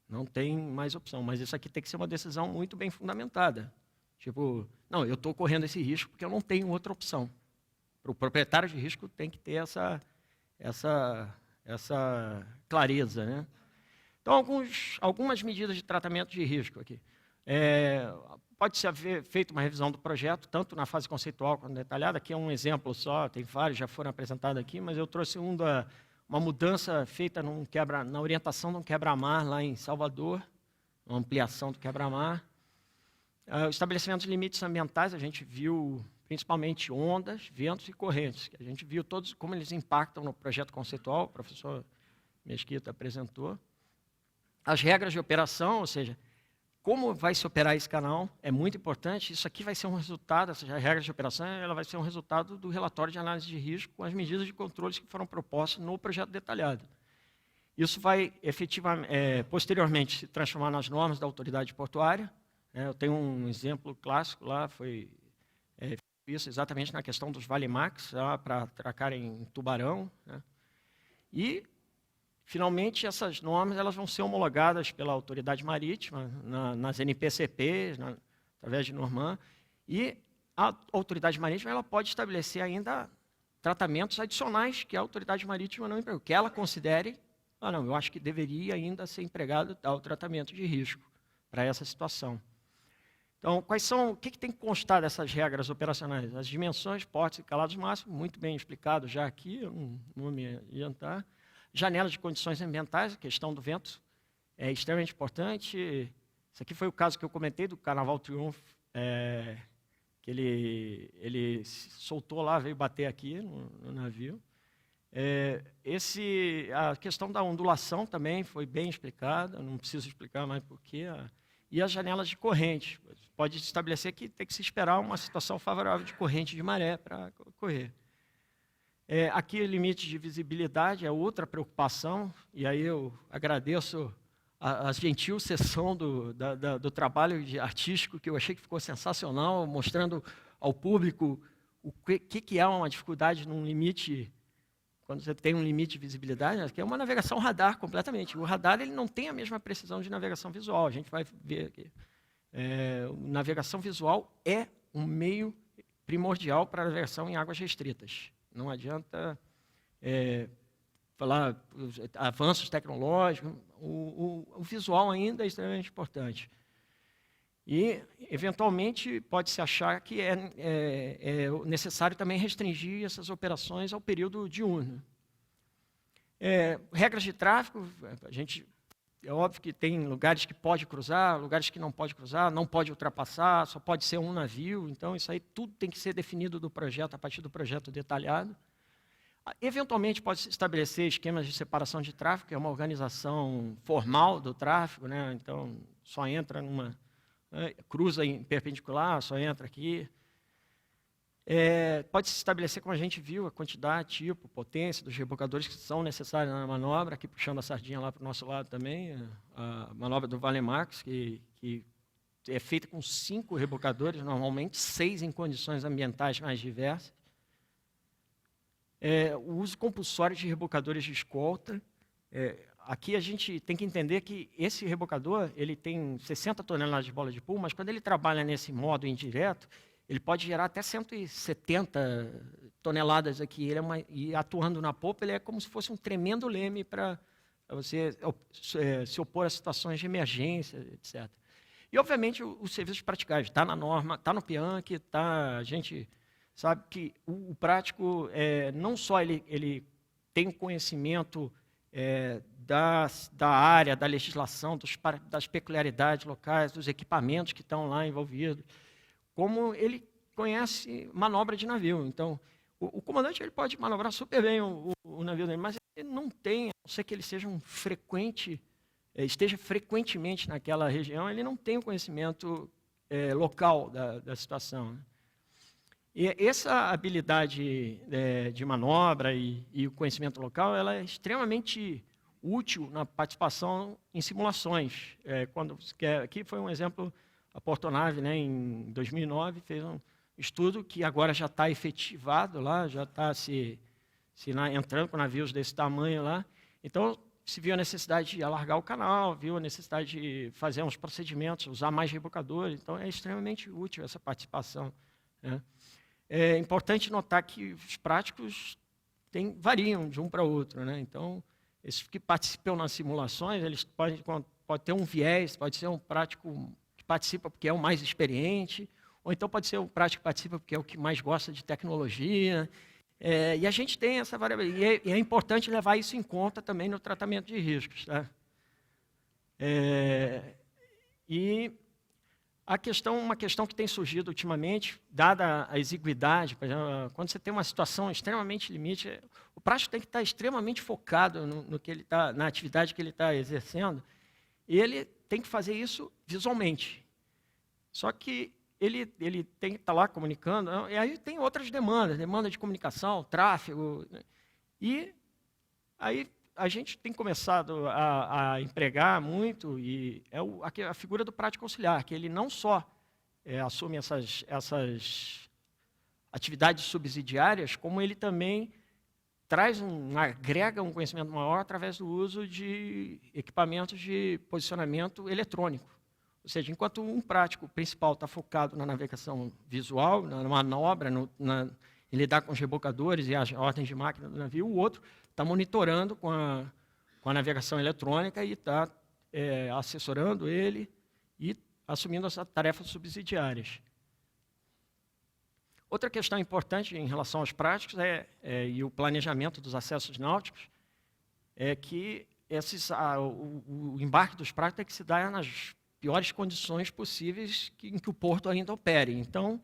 não tem mais opção. Mas isso aqui tem que ser uma decisão muito bem fundamentada. Tipo, não, eu estou correndo esse risco porque eu não tenho outra opção. Para o proprietário de risco tem que ter essa clareza. Né? Então, algumas medidas de tratamento de risco aqui. Pode-se haver feito uma revisão do projeto, tanto na fase conceitual quanto detalhada. Aqui é um exemplo só, tem vários, já foram apresentados aqui, mas eu trouxe uma mudança feita na orientação de um quebra-mar lá em Salvador, uma ampliação do quebra-mar. O estabelecimento de limites ambientais, a gente viu principalmente ondas, ventos e correntes, que a gente viu todos como eles impactam no projeto conceitual, o professor Mesquita apresentou. As regras de operação, ou seja, como vai se operar esse canal, é muito importante. Isso aqui vai ser um resultado, essas regras de operação, ela vai ser um resultado do relatório de análise de risco com as medidas de controles que foram propostas no projeto detalhado. Isso vai, efetivamente, posteriormente, se transformar nas normas da autoridade portuária. Eu tenho um exemplo clássico lá, foi isso exatamente na questão dos Vale-Max, para atracar em Tubarão. Né? E, finalmente, essas normas elas vão ser homologadas pela autoridade marítima, nas NPCPs, através de Norman, e a autoridade marítima ela pode estabelecer ainda tratamentos adicionais que a autoridade marítima não empregou, que ela considere, eu acho que deveria ainda ser empregado tal tratamento de risco para essa situação. Então, o que tem que constar dessas regras operacionais? As dimensões, portes e calados máximos, muito bem explicado já aqui, eu não vou me adiantar. Janelas de condições ambientais, a questão do vento é extremamente importante. Esse aqui foi o caso que eu comentei do Carnaval Triunfo, que ele soltou lá, veio bater aqui no navio. A questão da ondulação também foi bem explicada, não preciso explicar mais porquê. E as janelas de corrente. Pode estabelecer que tem que se esperar uma situação favorável de corrente de maré para ocorrer. Aqui, o limite de visibilidade é outra preocupação, e aí eu agradeço a gentil sessão do trabalho artístico, que eu achei que ficou sensacional, mostrando ao público o que é uma dificuldade num limite, quando você tem um limite de visibilidade, que é uma navegação radar completamente. O radar ele não tem a mesma precisão de navegação visual, a gente vai ver aqui. Navegação visual é um meio primordial para a navegação em águas restritas. Não adianta falar avanços tecnológicos, o visual ainda é extremamente importante. E, eventualmente, pode-se achar que é necessário também restringir essas operações ao período diurno. Regras de tráfego, é óbvio que tem lugares que pode cruzar, lugares que não pode cruzar, não pode ultrapassar, só pode ser um navio, então isso aí tudo tem que ser definido do projeto, a partir do projeto detalhado. Eventualmente pode-se estabelecer esquemas de separação de tráfego, que é uma organização formal do tráfego, né? Então só entra cruza em perpendicular, só entra aqui. Pode-se estabelecer, como a gente viu, a quantidade, tipo, potência dos rebocadores que são necessários na manobra, aqui puxando a sardinha lá para o nosso lado também, a manobra do Vale-Max, que é feita com 5 rebocadores, normalmente 6 em condições ambientais mais diversas. O uso compulsório de rebocadores de escolta. Aqui a gente tem que entender que esse rebocador ele tem 60 toneladas de bola de pool, mas quando ele trabalha nesse modo indireto, ele pode gerar até 170 toneladas aqui. E atuando na polpa, ele é como se fosse um tremendo leme para você se opor a situações de emergência, etc. E, obviamente, os serviços praticáveis. Está na norma, está no PIANC, a gente sabe que o prático, não só ele tem o conhecimento da área, da legislação, das peculiaridades locais, dos equipamentos que estão lá envolvidos, como ele conhece manobra de navio. Então, o comandante ele pode manobrar super bem o navio dele, mas ele não tem, a não ser que ele seja esteja frequentemente naquela região, ele não tem o conhecimento local da situação, né? E essa habilidade de manobra e o conhecimento local, ela é extremamente útil na participação em simulações. Aqui foi um exemplo, a Portonave, né, em 2009, fez um estudo que agora já está efetivado lá, já está entrando com navios desse tamanho lá. Então, se viu a necessidade de alargar o canal, viu a necessidade de fazer uns procedimentos, usar mais rebocadores. Então, é extremamente útil essa participação, né? É importante notar que os práticos variam de um para outro, né? Então, esses que participam nas simulações, eles podem ter um viés, pode ser um prático que participa porque é o mais experiente, ou então pode ser um prático que participa porque é o que mais gosta de tecnologia. E a gente tem essa variabilidade, e é importante levar isso em conta também no tratamento de riscos, tá? E uma questão que tem surgido ultimamente, dada a exiguidade, por exemplo, quando você tem uma situação extremamente limite, o prático tem que estar extremamente focado no que ele na atividade que ele está exercendo, e ele tem que fazer isso visualmente. Só que ele tem que estar lá comunicando, e aí tem outras demandas, demanda de comunicação, tráfego, né? E aí a gente tem começado a empregar muito, e a figura do prático auxiliar, que ele não só assume essas atividades subsidiárias, como ele também agrega um conhecimento maior através do uso de equipamentos de posicionamento eletrônico. Ou seja, enquanto um prático principal está focado na navegação visual, na manobra, em lidar com os rebocadores e as ordens de máquina do navio, o outro está monitorando com a navegação eletrônica e está assessorando ele e assumindo as tarefas subsidiárias. Outra questão importante em relação aos práticos e o planejamento dos acessos náuticos é que o embarque dos práticos tem que se dar nas piores condições possíveis em que o porto ainda opere. Então,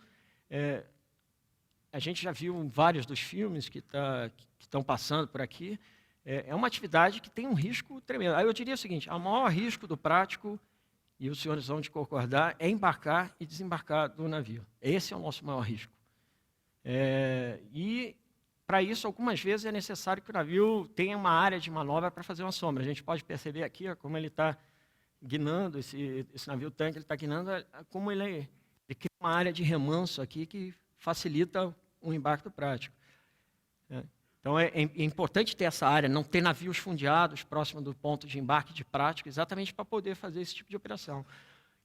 a gente já viu em vários dos filmes que estão passando por aqui, é uma atividade que tem um risco tremendo. Aí eu diria o seguinte: o maior risco do prático, e os senhores vão concordar, é embarcar e desembarcar do navio. Esse é o nosso maior risco. E, para isso, algumas vezes é necessário que o navio tenha uma área de manobra para fazer uma sombra. A gente pode perceber aqui como ele está guinando, esse navio-tanque, ele está guinando, como ele cria uma área de remanso aqui que facilita o embarque do prático. Então, é importante ter essa área, não ter navios fundeados próximo do ponto de embarque de prático, exatamente para poder fazer esse tipo de operação.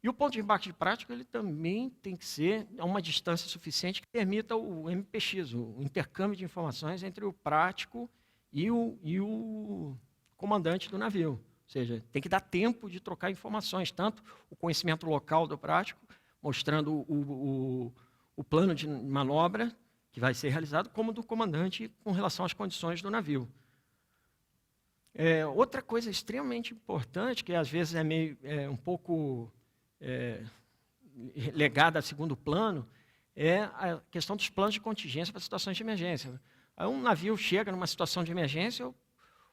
E o ponto de embarque de prático ele também tem que ser a uma distância suficiente que permita o MPX, o intercâmbio de informações entre o prático e o comandante do navio. Ou seja, tem que dar tempo de trocar informações, tanto o conhecimento local do prático, mostrando o plano de manobra que vai ser realizado, como do comandante com relação às condições do navio. Outra coisa extremamente importante, que às vezes é um pouco legada a segundo plano, é a questão dos planos de contingência para situações de emergência. Aí um navio chega numa situação de emergência,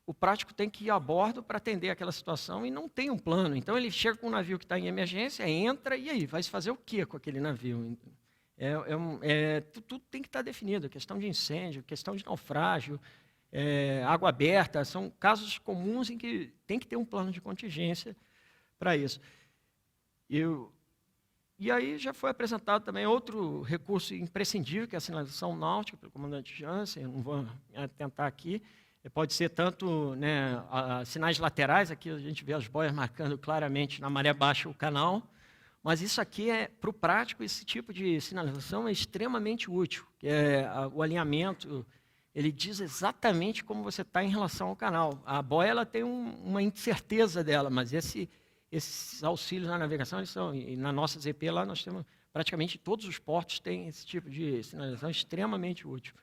o prático tem que ir a bordo para atender aquela situação e não tem um plano. Então, ele chega com um navio que está em emergência, entra, e aí? Vai se fazer o quê com aquele navio? Tudo tem que estar definido, questão de incêndio, questão de naufrágio, água aberta, são casos comuns em que tem que ter um plano de contingência para isso. E aí já foi apresentado também outro recurso imprescindível, que é a sinalização náutica, pelo comandante Jansen, eu não vou tentar aqui, pode ser tanto, né, sinais laterais, aqui a gente vê as boias marcando claramente na maré baixa o canal, mas isso aqui para o prático, esse tipo de sinalização é extremamente útil, que o alinhamento, ele diz exatamente como você está em relação ao canal. A boia ela tem uma incerteza dela, mas esses auxílios na navegação, eles são, e na nossa ZP lá nós temos, praticamente todos os portos têm esse tipo de sinalização extremamente útil.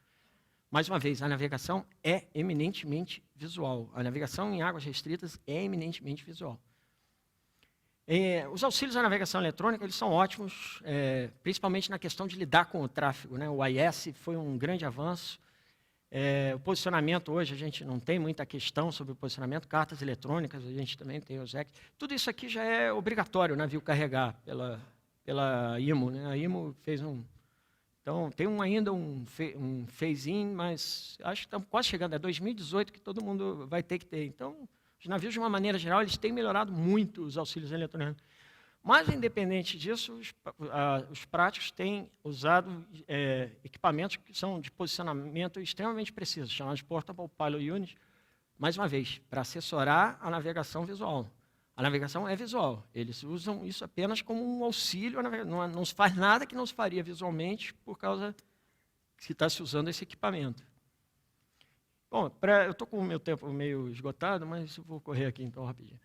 Mais uma vez, a navegação é eminentemente visual. A navegação em águas restritas é eminentemente visual. Os auxílios à navegação eletrônica eles são ótimos, principalmente na questão de lidar com o tráfego, né? O AIS foi um grande avanço. O posicionamento hoje, a gente não tem muita questão sobre o posicionamento, cartas eletrônicas, a gente também tem os REC. Tudo isso aqui já é obrigatório o navio carregar pela IMO. Né? A IMO fez um... Então, tem ainda um phase-in, mas acho que estamos quase chegando, é 2018 que todo mundo vai ter que ter. Então, os navios, de uma maneira geral, eles têm melhorado muito os auxílios eletrônicos. Mas, independente disso, os práticos têm usado equipamentos que são de posicionamento extremamente precisos, chamados Portable Pilot Units, mais uma vez, para assessorar a navegação visual. A navegação é visual, eles usam isso apenas como um auxílio, não se faz nada que não se faria visualmente por causa que está se usando esse equipamento. Bom, eu estou com o meu tempo meio esgotado, mas eu vou correr aqui então rapidinho.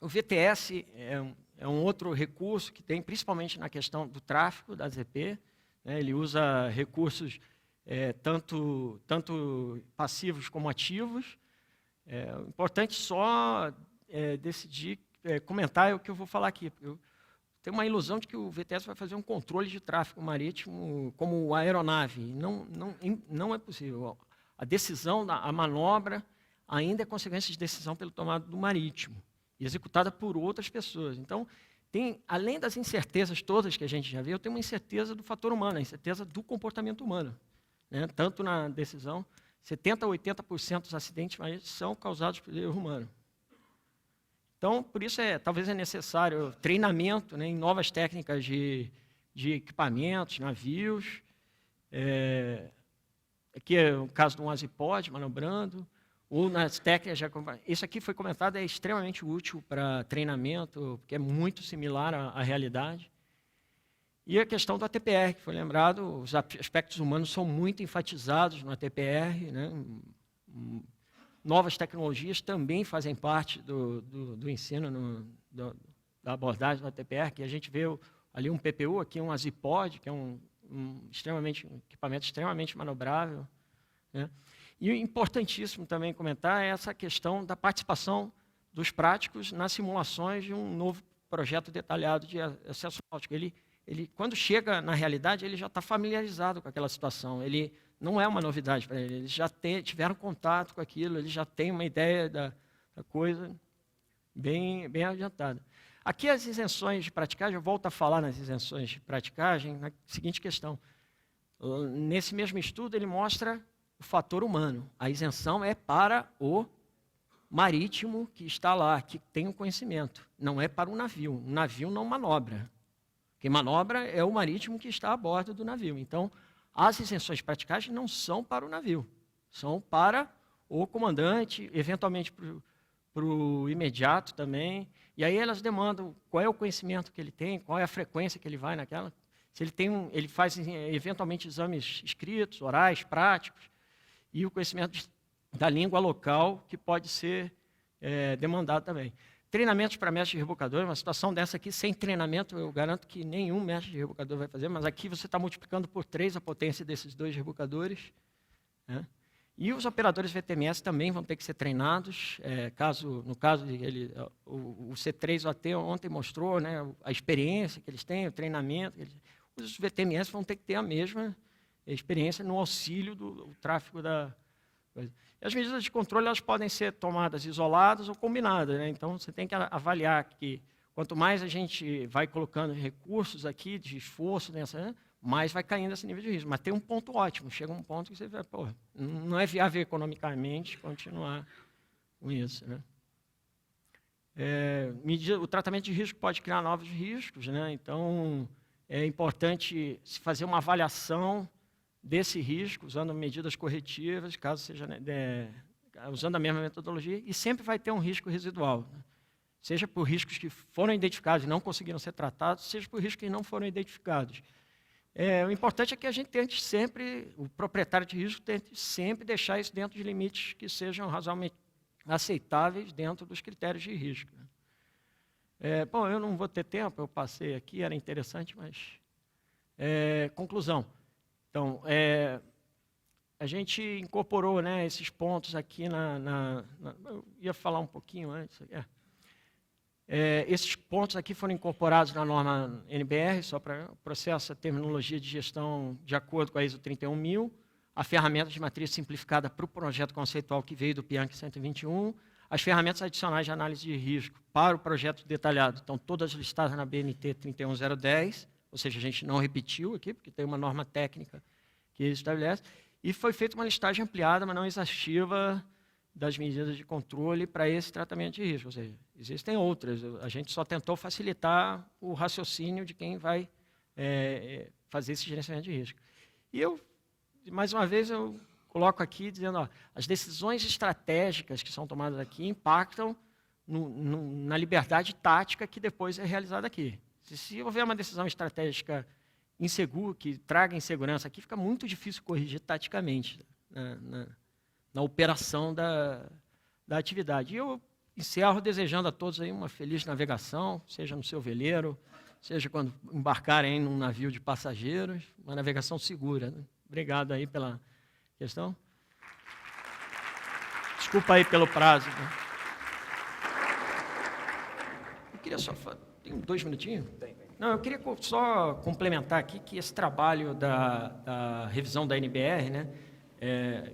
O VTS é um outro recurso que tem, principalmente na questão do tráfego da ZP. Né, ele usa recursos tanto passivos como ativos. O importante só decidir, comentar o que eu vou falar aqui. Eu tenho uma ilusão de que o VTS vai fazer um controle de tráfego marítimo como a aeronave. Não é possível. A decisão, a manobra, ainda é consequência de decisão pelo tomado do marítimo, executada por outras pessoas. Então, além das incertezas todas que a gente já viu, tem uma incerteza do fator humano, a incerteza do comportamento humano. Né? Tanto na decisão, 70% a 80% dos acidentes são causados por erro humano. Então, por isso, talvez é necessário treinamento, né, em novas técnicas de equipamentos, navios. Aqui é o caso de um azipod manobrando, ou nas técnicas... Isso aqui foi comentado, é extremamente útil para treinamento, porque é muito similar à realidade. E a questão do ATPR, que foi lembrado, os aspectos humanos são muito enfatizados no ATPR, né? Novas tecnologias também fazem parte do ensino, da abordagem do ATPR, que a gente vê ali um PPU, aqui um azipod, que é um equipamento extremamente manobrável. Né? E importantíssimo também comentar é essa questão da participação dos práticos nas simulações de um novo projeto detalhado de acesso náutico. Ele, quando chega na realidade, ele já está familiarizado com aquela situação. Ele não é uma novidade para ele. Eles já tiveram contato com aquilo, ele já tem uma ideia da coisa bem adiantada. Aqui as isenções de praticagem, eu volto a falar nas isenções de praticagem, na seguinte questão. Nesse mesmo estudo, ele mostra o fator humano. A isenção é para o marítimo que está lá, que tem o conhecimento. Não é para o navio. O navio não manobra. Quem manobra é o marítimo que está a bordo do navio. Então, as isenções de praticagem não são para o navio. São para o comandante, eventualmente para o imediato também. E aí elas demandam qual é o conhecimento que ele tem, qual é a frequência que ele vai naquela. Se ele ele faz eventualmente exames escritos, orais, práticos, e o conhecimento da língua local, que pode ser demandado também. Treinamentos para mestre de rebocador, uma situação dessa aqui, sem treinamento, eu garanto que nenhum mestre de rebocador vai fazer, mas aqui você está multiplicando por 3 a potência desses 2 rebocadores. Né? E os operadores VTMS também vão ter que ser treinados, no caso, o C3OT ontem mostrou, né, a experiência que eles têm, o treinamento. Os VTMS vão ter que ter a mesma experiência no auxílio do tráfego da coisa. E as medidas de controle elas podem ser tomadas isoladas ou combinadas. Né? Então, você tem que avaliar que quanto mais a gente vai colocando recursos aqui de esforço, mais vai caindo esse nível de risco. Mas tem um ponto ótimo. Chega um ponto que você vê, não é viável economicamente continuar com isso. Né? O tratamento de risco pode criar novos riscos. Né? Então, é importante se fazer uma avaliação desse risco, usando medidas corretivas, caso seja usando a mesma metodologia, e sempre vai ter um risco residual, né? Seja por riscos que foram identificados e não conseguiram ser tratados, seja por riscos que não foram identificados. O importante é que a gente tente sempre, o proprietário de risco tente sempre deixar isso dentro de limites que sejam aceitáveis dentro dos critérios de risco. Bom, eu não vou ter tempo, eu passei aqui, era interessante, mas... conclusão. Então, a gente incorporou, né, esses pontos aqui eu ia falar um pouquinho antes. Esses pontos aqui foram incorporados na norma NBR, só para o processo, a terminologia de gestão de acordo com a ISO 31000, a ferramenta de matriz simplificada para o projeto conceitual que veio do PIANC 121, as ferramentas adicionais de análise de risco para o projeto detalhado, estão todas listadas na BNT 31010, ou seja, a gente não repetiu aqui, porque tem uma norma técnica que estabelece, e foi feita uma listagem ampliada, mas não exaustiva, das medidas de controle para esse tratamento de risco. Ou seja, existem outras, a gente só tentou facilitar o raciocínio de quem vai fazer esse gerenciamento de risco. E mais uma vez, eu coloco aqui dizendo, ó, as decisões estratégicas que são tomadas aqui impactam na liberdade tática que depois é realizada aqui. Se houver uma decisão estratégica insegura, que traga insegurança aqui, fica muito difícil corrigir taticamente na operação da atividade. E eu encerro desejando a todos aí uma feliz navegação, seja no seu veleiro, seja quando embarcarem em um navio de passageiros, uma navegação segura. Né? Obrigado aí pela questão. Desculpa aí pelo prazo. Né? Eu queria só... Tem 2 minutinhos? Não, eu queria só complementar aqui que esse trabalho da revisão da NBR, né,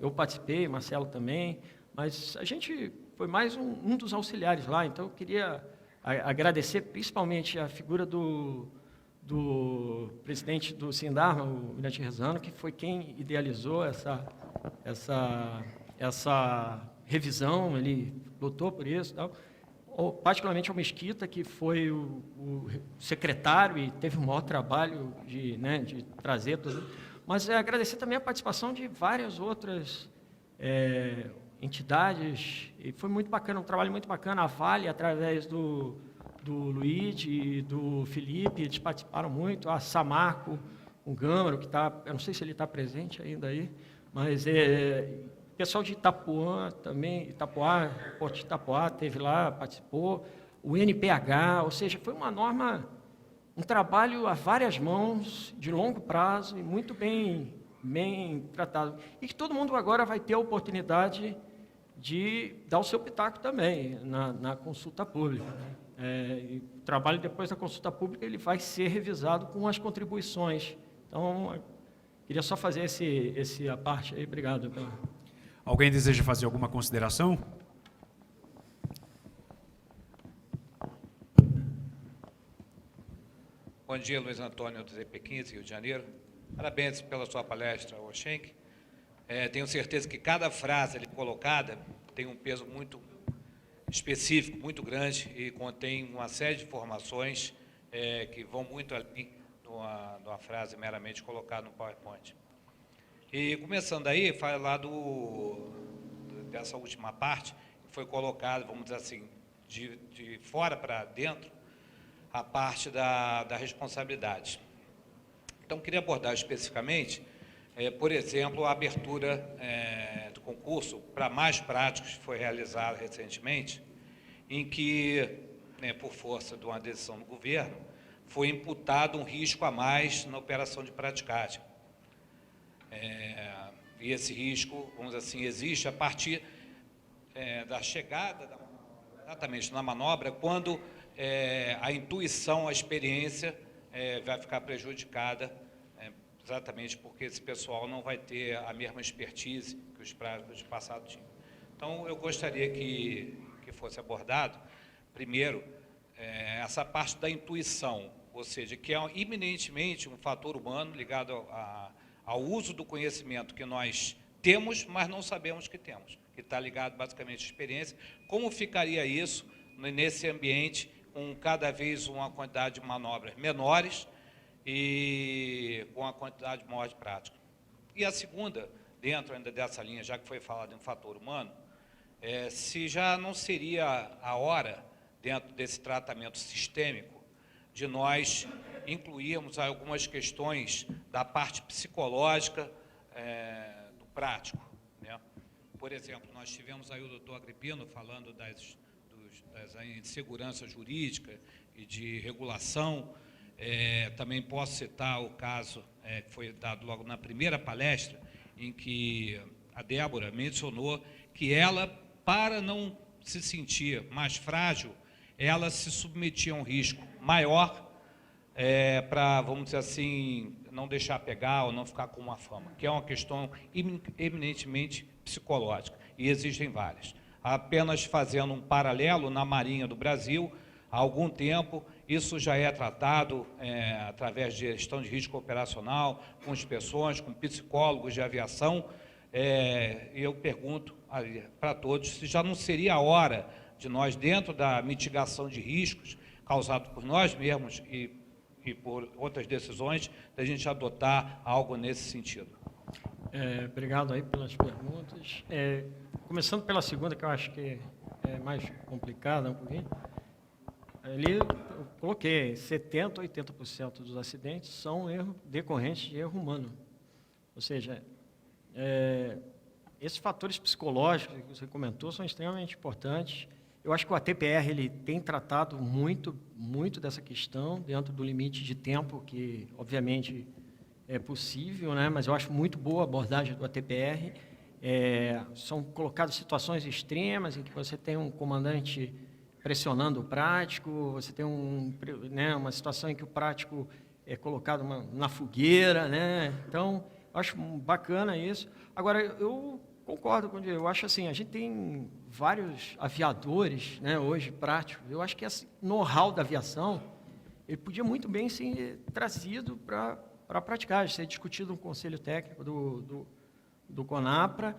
eu participei, Marcelo também, mas a gente foi mais um dos auxiliares lá, então eu queria agradecer principalmente a figura do presidente do Sindarma, o Mirante Rezano, que foi quem idealizou essa revisão, ele lutou por isso e tal. Particularmente ao Mesquita, que foi o secretário e teve o maior trabalho de trazer tudo. Mas agradecer também a participação de várias outras entidades, e foi muito bacana, um trabalho muito bacana. A Vale, através do Luiz e do Felipe, eles participaram muito. A Samarco, o Gâmaro, que está, eu não sei se ele está presente ainda aí, mas o pessoal de Itapuã também, Porto de Itapuã teve lá, participou, o NPH, ou seja, foi uma norma, um trabalho a várias mãos, de longo prazo e muito bem tratado. E que todo mundo agora vai ter a oportunidade de dar o seu pitaco também na consulta pública. E o trabalho depois da consulta pública ele vai ser revisado com as contribuições. Então, queria só fazer a parte aí. Obrigado. Alguém deseja fazer alguma consideração? Bom dia, Luiz Antônio, do ZP15, Rio de Janeiro. Parabéns pela sua palestra, Schenck. Tenho certeza que cada frase ali colocada tem um peso muito específico, muito grande, e contém uma série de informações que vão muito além de uma frase meramente colocada no PowerPoint. E começando aí, falar dessa última parte, que foi colocada, vamos dizer assim, de fora para dentro, a parte da responsabilidade. Então, queria abordar especificamente, por exemplo, a abertura do concurso para mais práticos, que foi realizada recentemente, em que, por força de uma decisão do governo, foi imputado um risco a mais na operação de praticagem. E esse risco, vamos dizer assim, existe a partir da chegada, exatamente na manobra, quando a intuição, a experiência vai ficar prejudicada, exatamente porque esse pessoal não vai ter a mesma expertise que os práticos de passado tinham. Então, eu gostaria que fosse abordado, primeiro, essa parte da intuição, ou seja, que é eminentemente um fator humano ligado ao uso do conhecimento que nós temos, mas não sabemos que temos, que está ligado basicamente à experiência. Como ficaria isso nesse ambiente, com cada vez uma quantidade de manobras menores e com a quantidade maior de prática? E a segunda, dentro ainda dessa linha, já que foi falado em fator humano, se já não seria a hora, dentro desse tratamento sistêmico, de nós incluirmos algumas questões da parte psicológica do prático, né? por exemplo, nós tivemos aí o doutor Agripino falando das inseguranças jurídicas e de regulação. Também posso citar o caso que foi dado logo na primeira palestra, em que a Débora mencionou que ela, para não se sentir mais frágil, ela se submetia a um risco maior para, vamos dizer assim, não deixar pegar ou não ficar com uma fama, que é uma questão eminentemente psicológica, e existem várias. Apenas fazendo um paralelo, na Marinha do Brasil, há algum tempo, isso já é tratado através de gestão de risco operacional, com inspeções, com psicólogos de aviação. Eu pergunto para todos se já não seria a hora de nós, dentro da mitigação de riscos causados por nós mesmos e por outras decisões, da gente adotar algo nesse sentido. Obrigado aí pelas perguntas. Começando pela segunda, que eu acho que é mais complicada um pouquinho. Ali eu coloquei 70% a 80% dos acidentes são decorrentes de erro humano. Ou seja, esses fatores psicológicos que você comentou são extremamente importantes. Eu acho que o ATPR ele tem tratado muito dessa questão dentro do limite de tempo que, obviamente, é possível, né? Mas eu acho muito boa a abordagem do ATPR. São colocadas situações extremas em que você tem um comandante pressionando o prático, você tem uma situação em que o prático é colocado na fogueira, né? Então, eu acho bacana isso. Agora, eu concordo com o Diego, eu acho assim, a gente tem vários aviadores, né, hoje, práticos. Eu acho que esse know-how da aviação, ele podia muito bem ser trazido para a praticagem, ser discutido no conselho técnico do CONAPRA,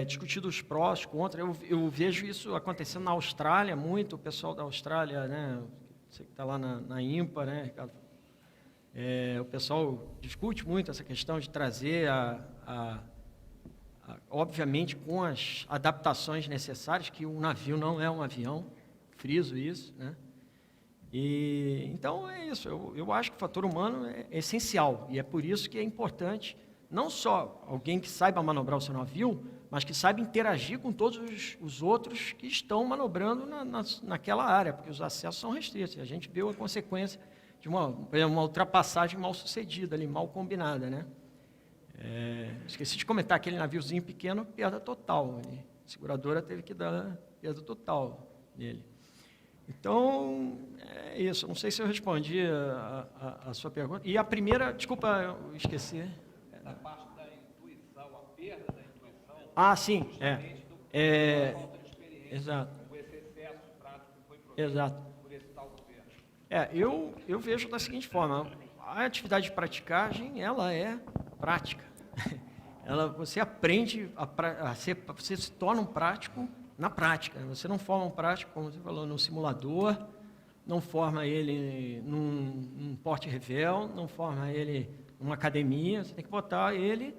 discutido os prós, os contras. Eu vejo isso acontecendo na Austrália muito, o pessoal da Austrália, né, você que está lá na IMPA, né, Ricardo? O pessoal discute muito essa questão de trazer obviamente com as adaptações necessárias, que um navio não é um avião, friso isso, né? Então é isso, eu acho que o fator humano é essencial, e é por isso que é importante não só alguém que saiba manobrar o seu navio, mas que saiba interagir com todos os outros que estão manobrando naquela área, porque os acessos são restritos, e a gente viu a consequência de uma ultrapassagem mal sucedida ali, mal combinada, né? Esqueci de comentar, aquele naviozinho pequeno, perda total. A seguradora teve que dar perda total nele. Então, é isso. Não sei se eu respondi a sua pergunta. E a primeira, desculpa, eu esqueci. Da parte da intuição, a perda da intuição. Ah, sim. Falta de experiência. Exato. Com esse excesso prático que foi provido Exato. por esse tal governo. Eu vejo da seguinte forma, a atividade de praticagem, ela é prática. Você aprende, você se torna um prático na prática. Você não forma um prático, como você falou, no simulador, não forma ele num porte-revel, não forma ele numa academia, você tem que botar ele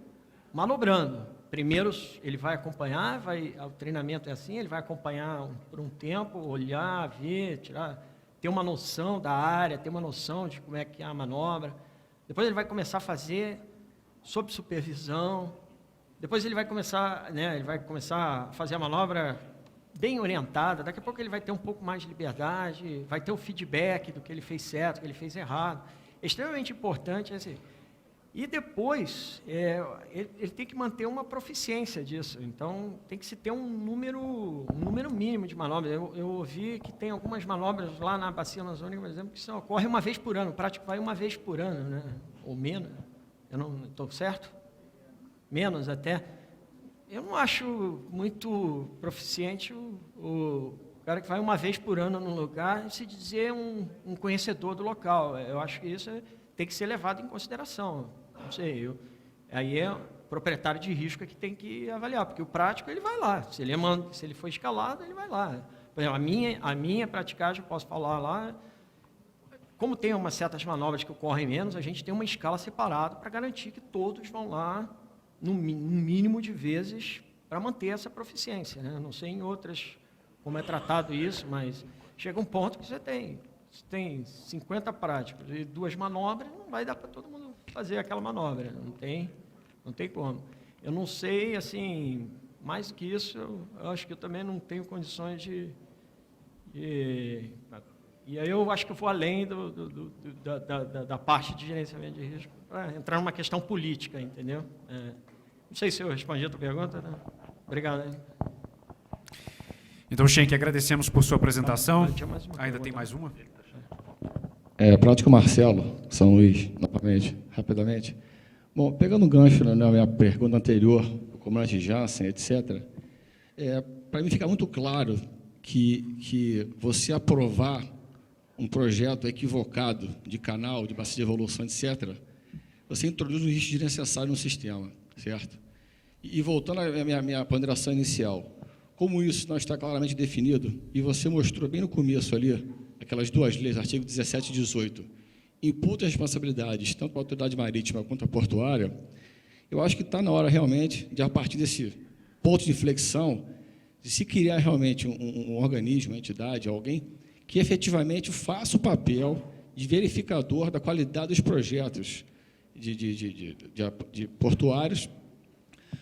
manobrando. Primeiro ele vai acompanhar, o treinamento é assim, ele vai acompanhar por um tempo, olhar, ver, ter uma noção da área, ter uma noção de como é que é a manobra. Depois ele vai começar a fazer sob supervisão. Depois ele vai começar a fazer a manobra bem orientada. Daqui a pouco ele vai ter um pouco mais de liberdade, vai ter o feedback do que ele fez certo, do que ele fez errado. É extremamente importante esse. E depois, ele tem que manter uma proficiência disso. Então, tem que se ter um número mínimo de manobras. Eu ouvi que tem algumas manobras lá na Bacia Amazônica, por exemplo, que só ocorre uma vez por ano. O prático vai uma vez por ano, né? Ou menos. Eu não estou certo? Menos até. Eu não acho muito proficiente o cara que vai uma vez por ano num lugar e se dizer um conhecedor do local. Eu acho que isso tem que ser levado em consideração. Não sei, aí é o proprietário de risco que tem que avaliar, porque o prático ele vai lá. Se ele for escalado, ele vai lá. Por exemplo, a minha praticagem, eu posso falar lá, como tem umas certas manobras que ocorrem menos, a gente tem uma escala separada para garantir que todos vão lá no mínimo de vezes para manter essa proficiência, né? Não sei em outras como é tratado isso, mas chega um ponto que você tem 50 práticos e 2 manobras, não vai dar para todo mundo fazer aquela manobra, não tem como. Eu não sei, assim, mais do que isso, eu acho que eu também não tenho condições de e aí eu acho que eu vou além da parte de gerenciamento de risco, para entrar numa questão política, entendeu? Não sei se eu respondi a tua pergunta, né? Obrigado. Hein? Então, Schenck, agradecemos por sua apresentação. Ainda tem mais uma? Prático Marcelo, São Luís, novamente, rapidamente. Bom, pegando o gancho na minha pergunta anterior, o comandante Jansen, etc., para mim fica muito claro que você aprovar um projeto equivocado de canal, de bacia de evolução, etc., você introduz um risco desnecessário no sistema, certo? E voltando à minha ponderação inicial, como isso não está claramente definido, e você mostrou bem no começo ali, aquelas duas leis, artigo 17 e 18, imputa responsabilidades tanto para a autoridade marítima quanto a portuária, eu acho que está na hora realmente de, a partir desse ponto de inflexão, de se criar realmente um organismo, uma entidade, alguém que efetivamente faça o papel de verificador da qualidade dos projetos de portuários,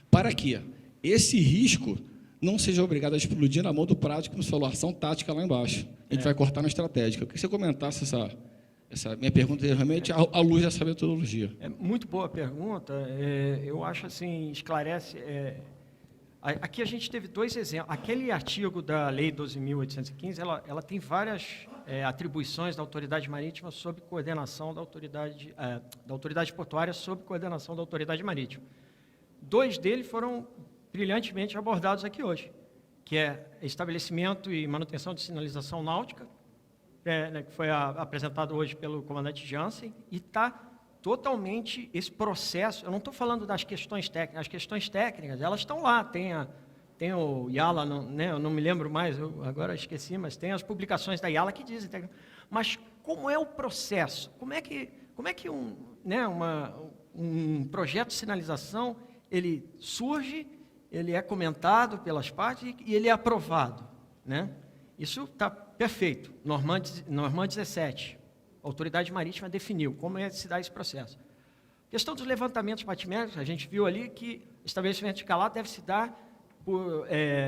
para que esse risco não seja obrigado a explodir na mão do prático, como você falou, ação tática lá embaixo. A gente vai cortar na estratégica. Eu queria que você comentasse essa minha pergunta realmente à luz dessa metodologia. É muito boa a pergunta. Eu acho assim, esclarece... aqui a gente teve dois exemplos. Aquele artigo da Lei 12.815, ela tem várias atribuições da autoridade marítima sob coordenação da autoridade portuária sob coordenação da autoridade marítima. Dois deles foram brilhantemente abordados aqui hoje, que é estabelecimento e manutenção de sinalização náutica, que foi apresentado hoje pelo comandante Jansen, e está totalmente esse processo. Eu não estou falando das questões técnicas, as questões técnicas, elas estão lá, tem o IALA, eu não me lembro mais, eu agora esqueci, mas tem as publicações da IALA que dizem, mas como é o processo? Como é que um projeto de sinalização, ele surge, ele é comentado pelas partes e ele é aprovado, né? Isso está perfeito. Norman 17, a autoridade marítima definiu como se dá esse processo. A questão dos levantamentos batimétricos, a gente viu ali que o estabelecimento de calado deve se dar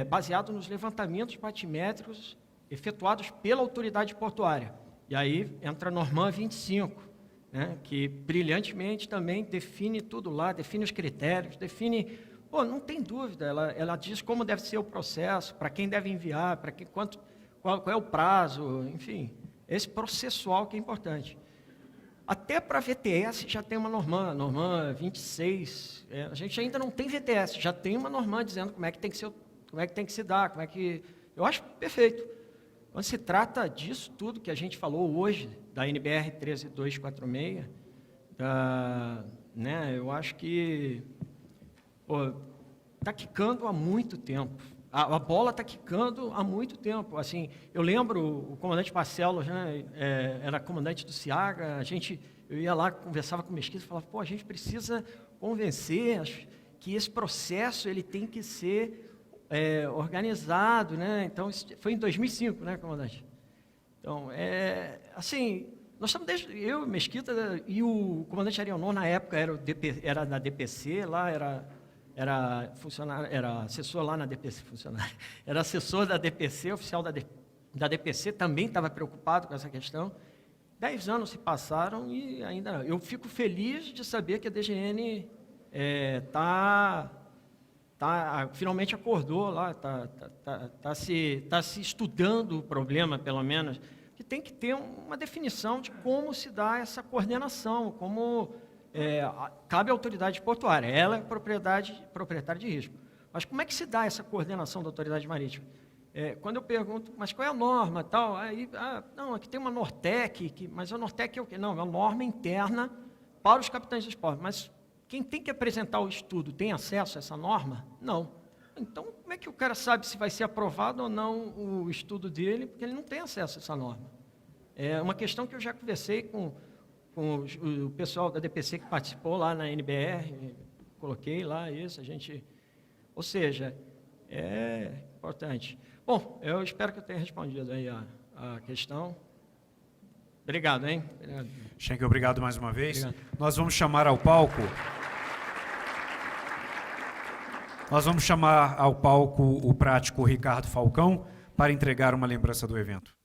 baseado nos levantamentos batimétricos efetuados pela autoridade portuária. E aí entra a Norman 25, né, que brilhantemente também define tudo lá, define os critérios, define... não tem dúvida, ela diz como deve ser o processo, para quem deve enviar, qual é o prazo, enfim, esse processual que é importante. Até para VTS já tem uma Norman 26, a gente ainda não tem VTS, já tem uma Norman dizendo como é que tem que se dar, eu acho perfeito. Quando se trata disso tudo que a gente falou hoje, da NBR 13246, eu acho que está quicando há muito tempo. A bola está quicando há muito tempo. Assim, eu lembro, o comandante Marcelo, né, era comandante do CIAGA, eu ia lá, conversava com o Mesquita e falava, a gente precisa convencer que esse processo ele tem que ser organizado, né? Então, foi em 2005, né, comandante? Então, assim, nós estamos eu, Mesquita e o comandante Arianor, na época, era da DPC, lá era funcionário, era assessor lá na DPC, era assessor da DPC, oficial da DPC, também estava preocupado com essa questão. 10 anos se passaram e ainda eu fico feliz de saber que a DGN finalmente acordou lá, está se estudando o problema, pelo menos, que tem que ter uma definição de como se dá essa coordenação, como cabe à autoridade portuária, ela é proprietária de risco. Mas como é que se dá essa coordenação da autoridade marítima? Quando eu pergunto, mas qual é a norma? Tal, aí, não, aqui tem uma Nortec, mas a Nortec é o quê? Não, é uma norma interna para os capitães dos portos. Mas quem tem que apresentar o estudo tem acesso a essa norma? Não. Então, como é que o cara sabe se vai ser aprovado ou não o estudo dele? Porque ele não tem acesso a essa norma. É uma questão que eu já conversei com o pessoal da DPC que participou lá na NBR, coloquei lá isso, ou seja, é importante. Bom, eu espero que eu tenha respondido aí a questão. Obrigado, hein? Obrigado. Schenck, obrigado mais uma vez. Obrigado. Nós vamos chamar ao palco Nós vamos chamar ao palco o prático Ricardo Falcão para entregar uma lembrança do evento.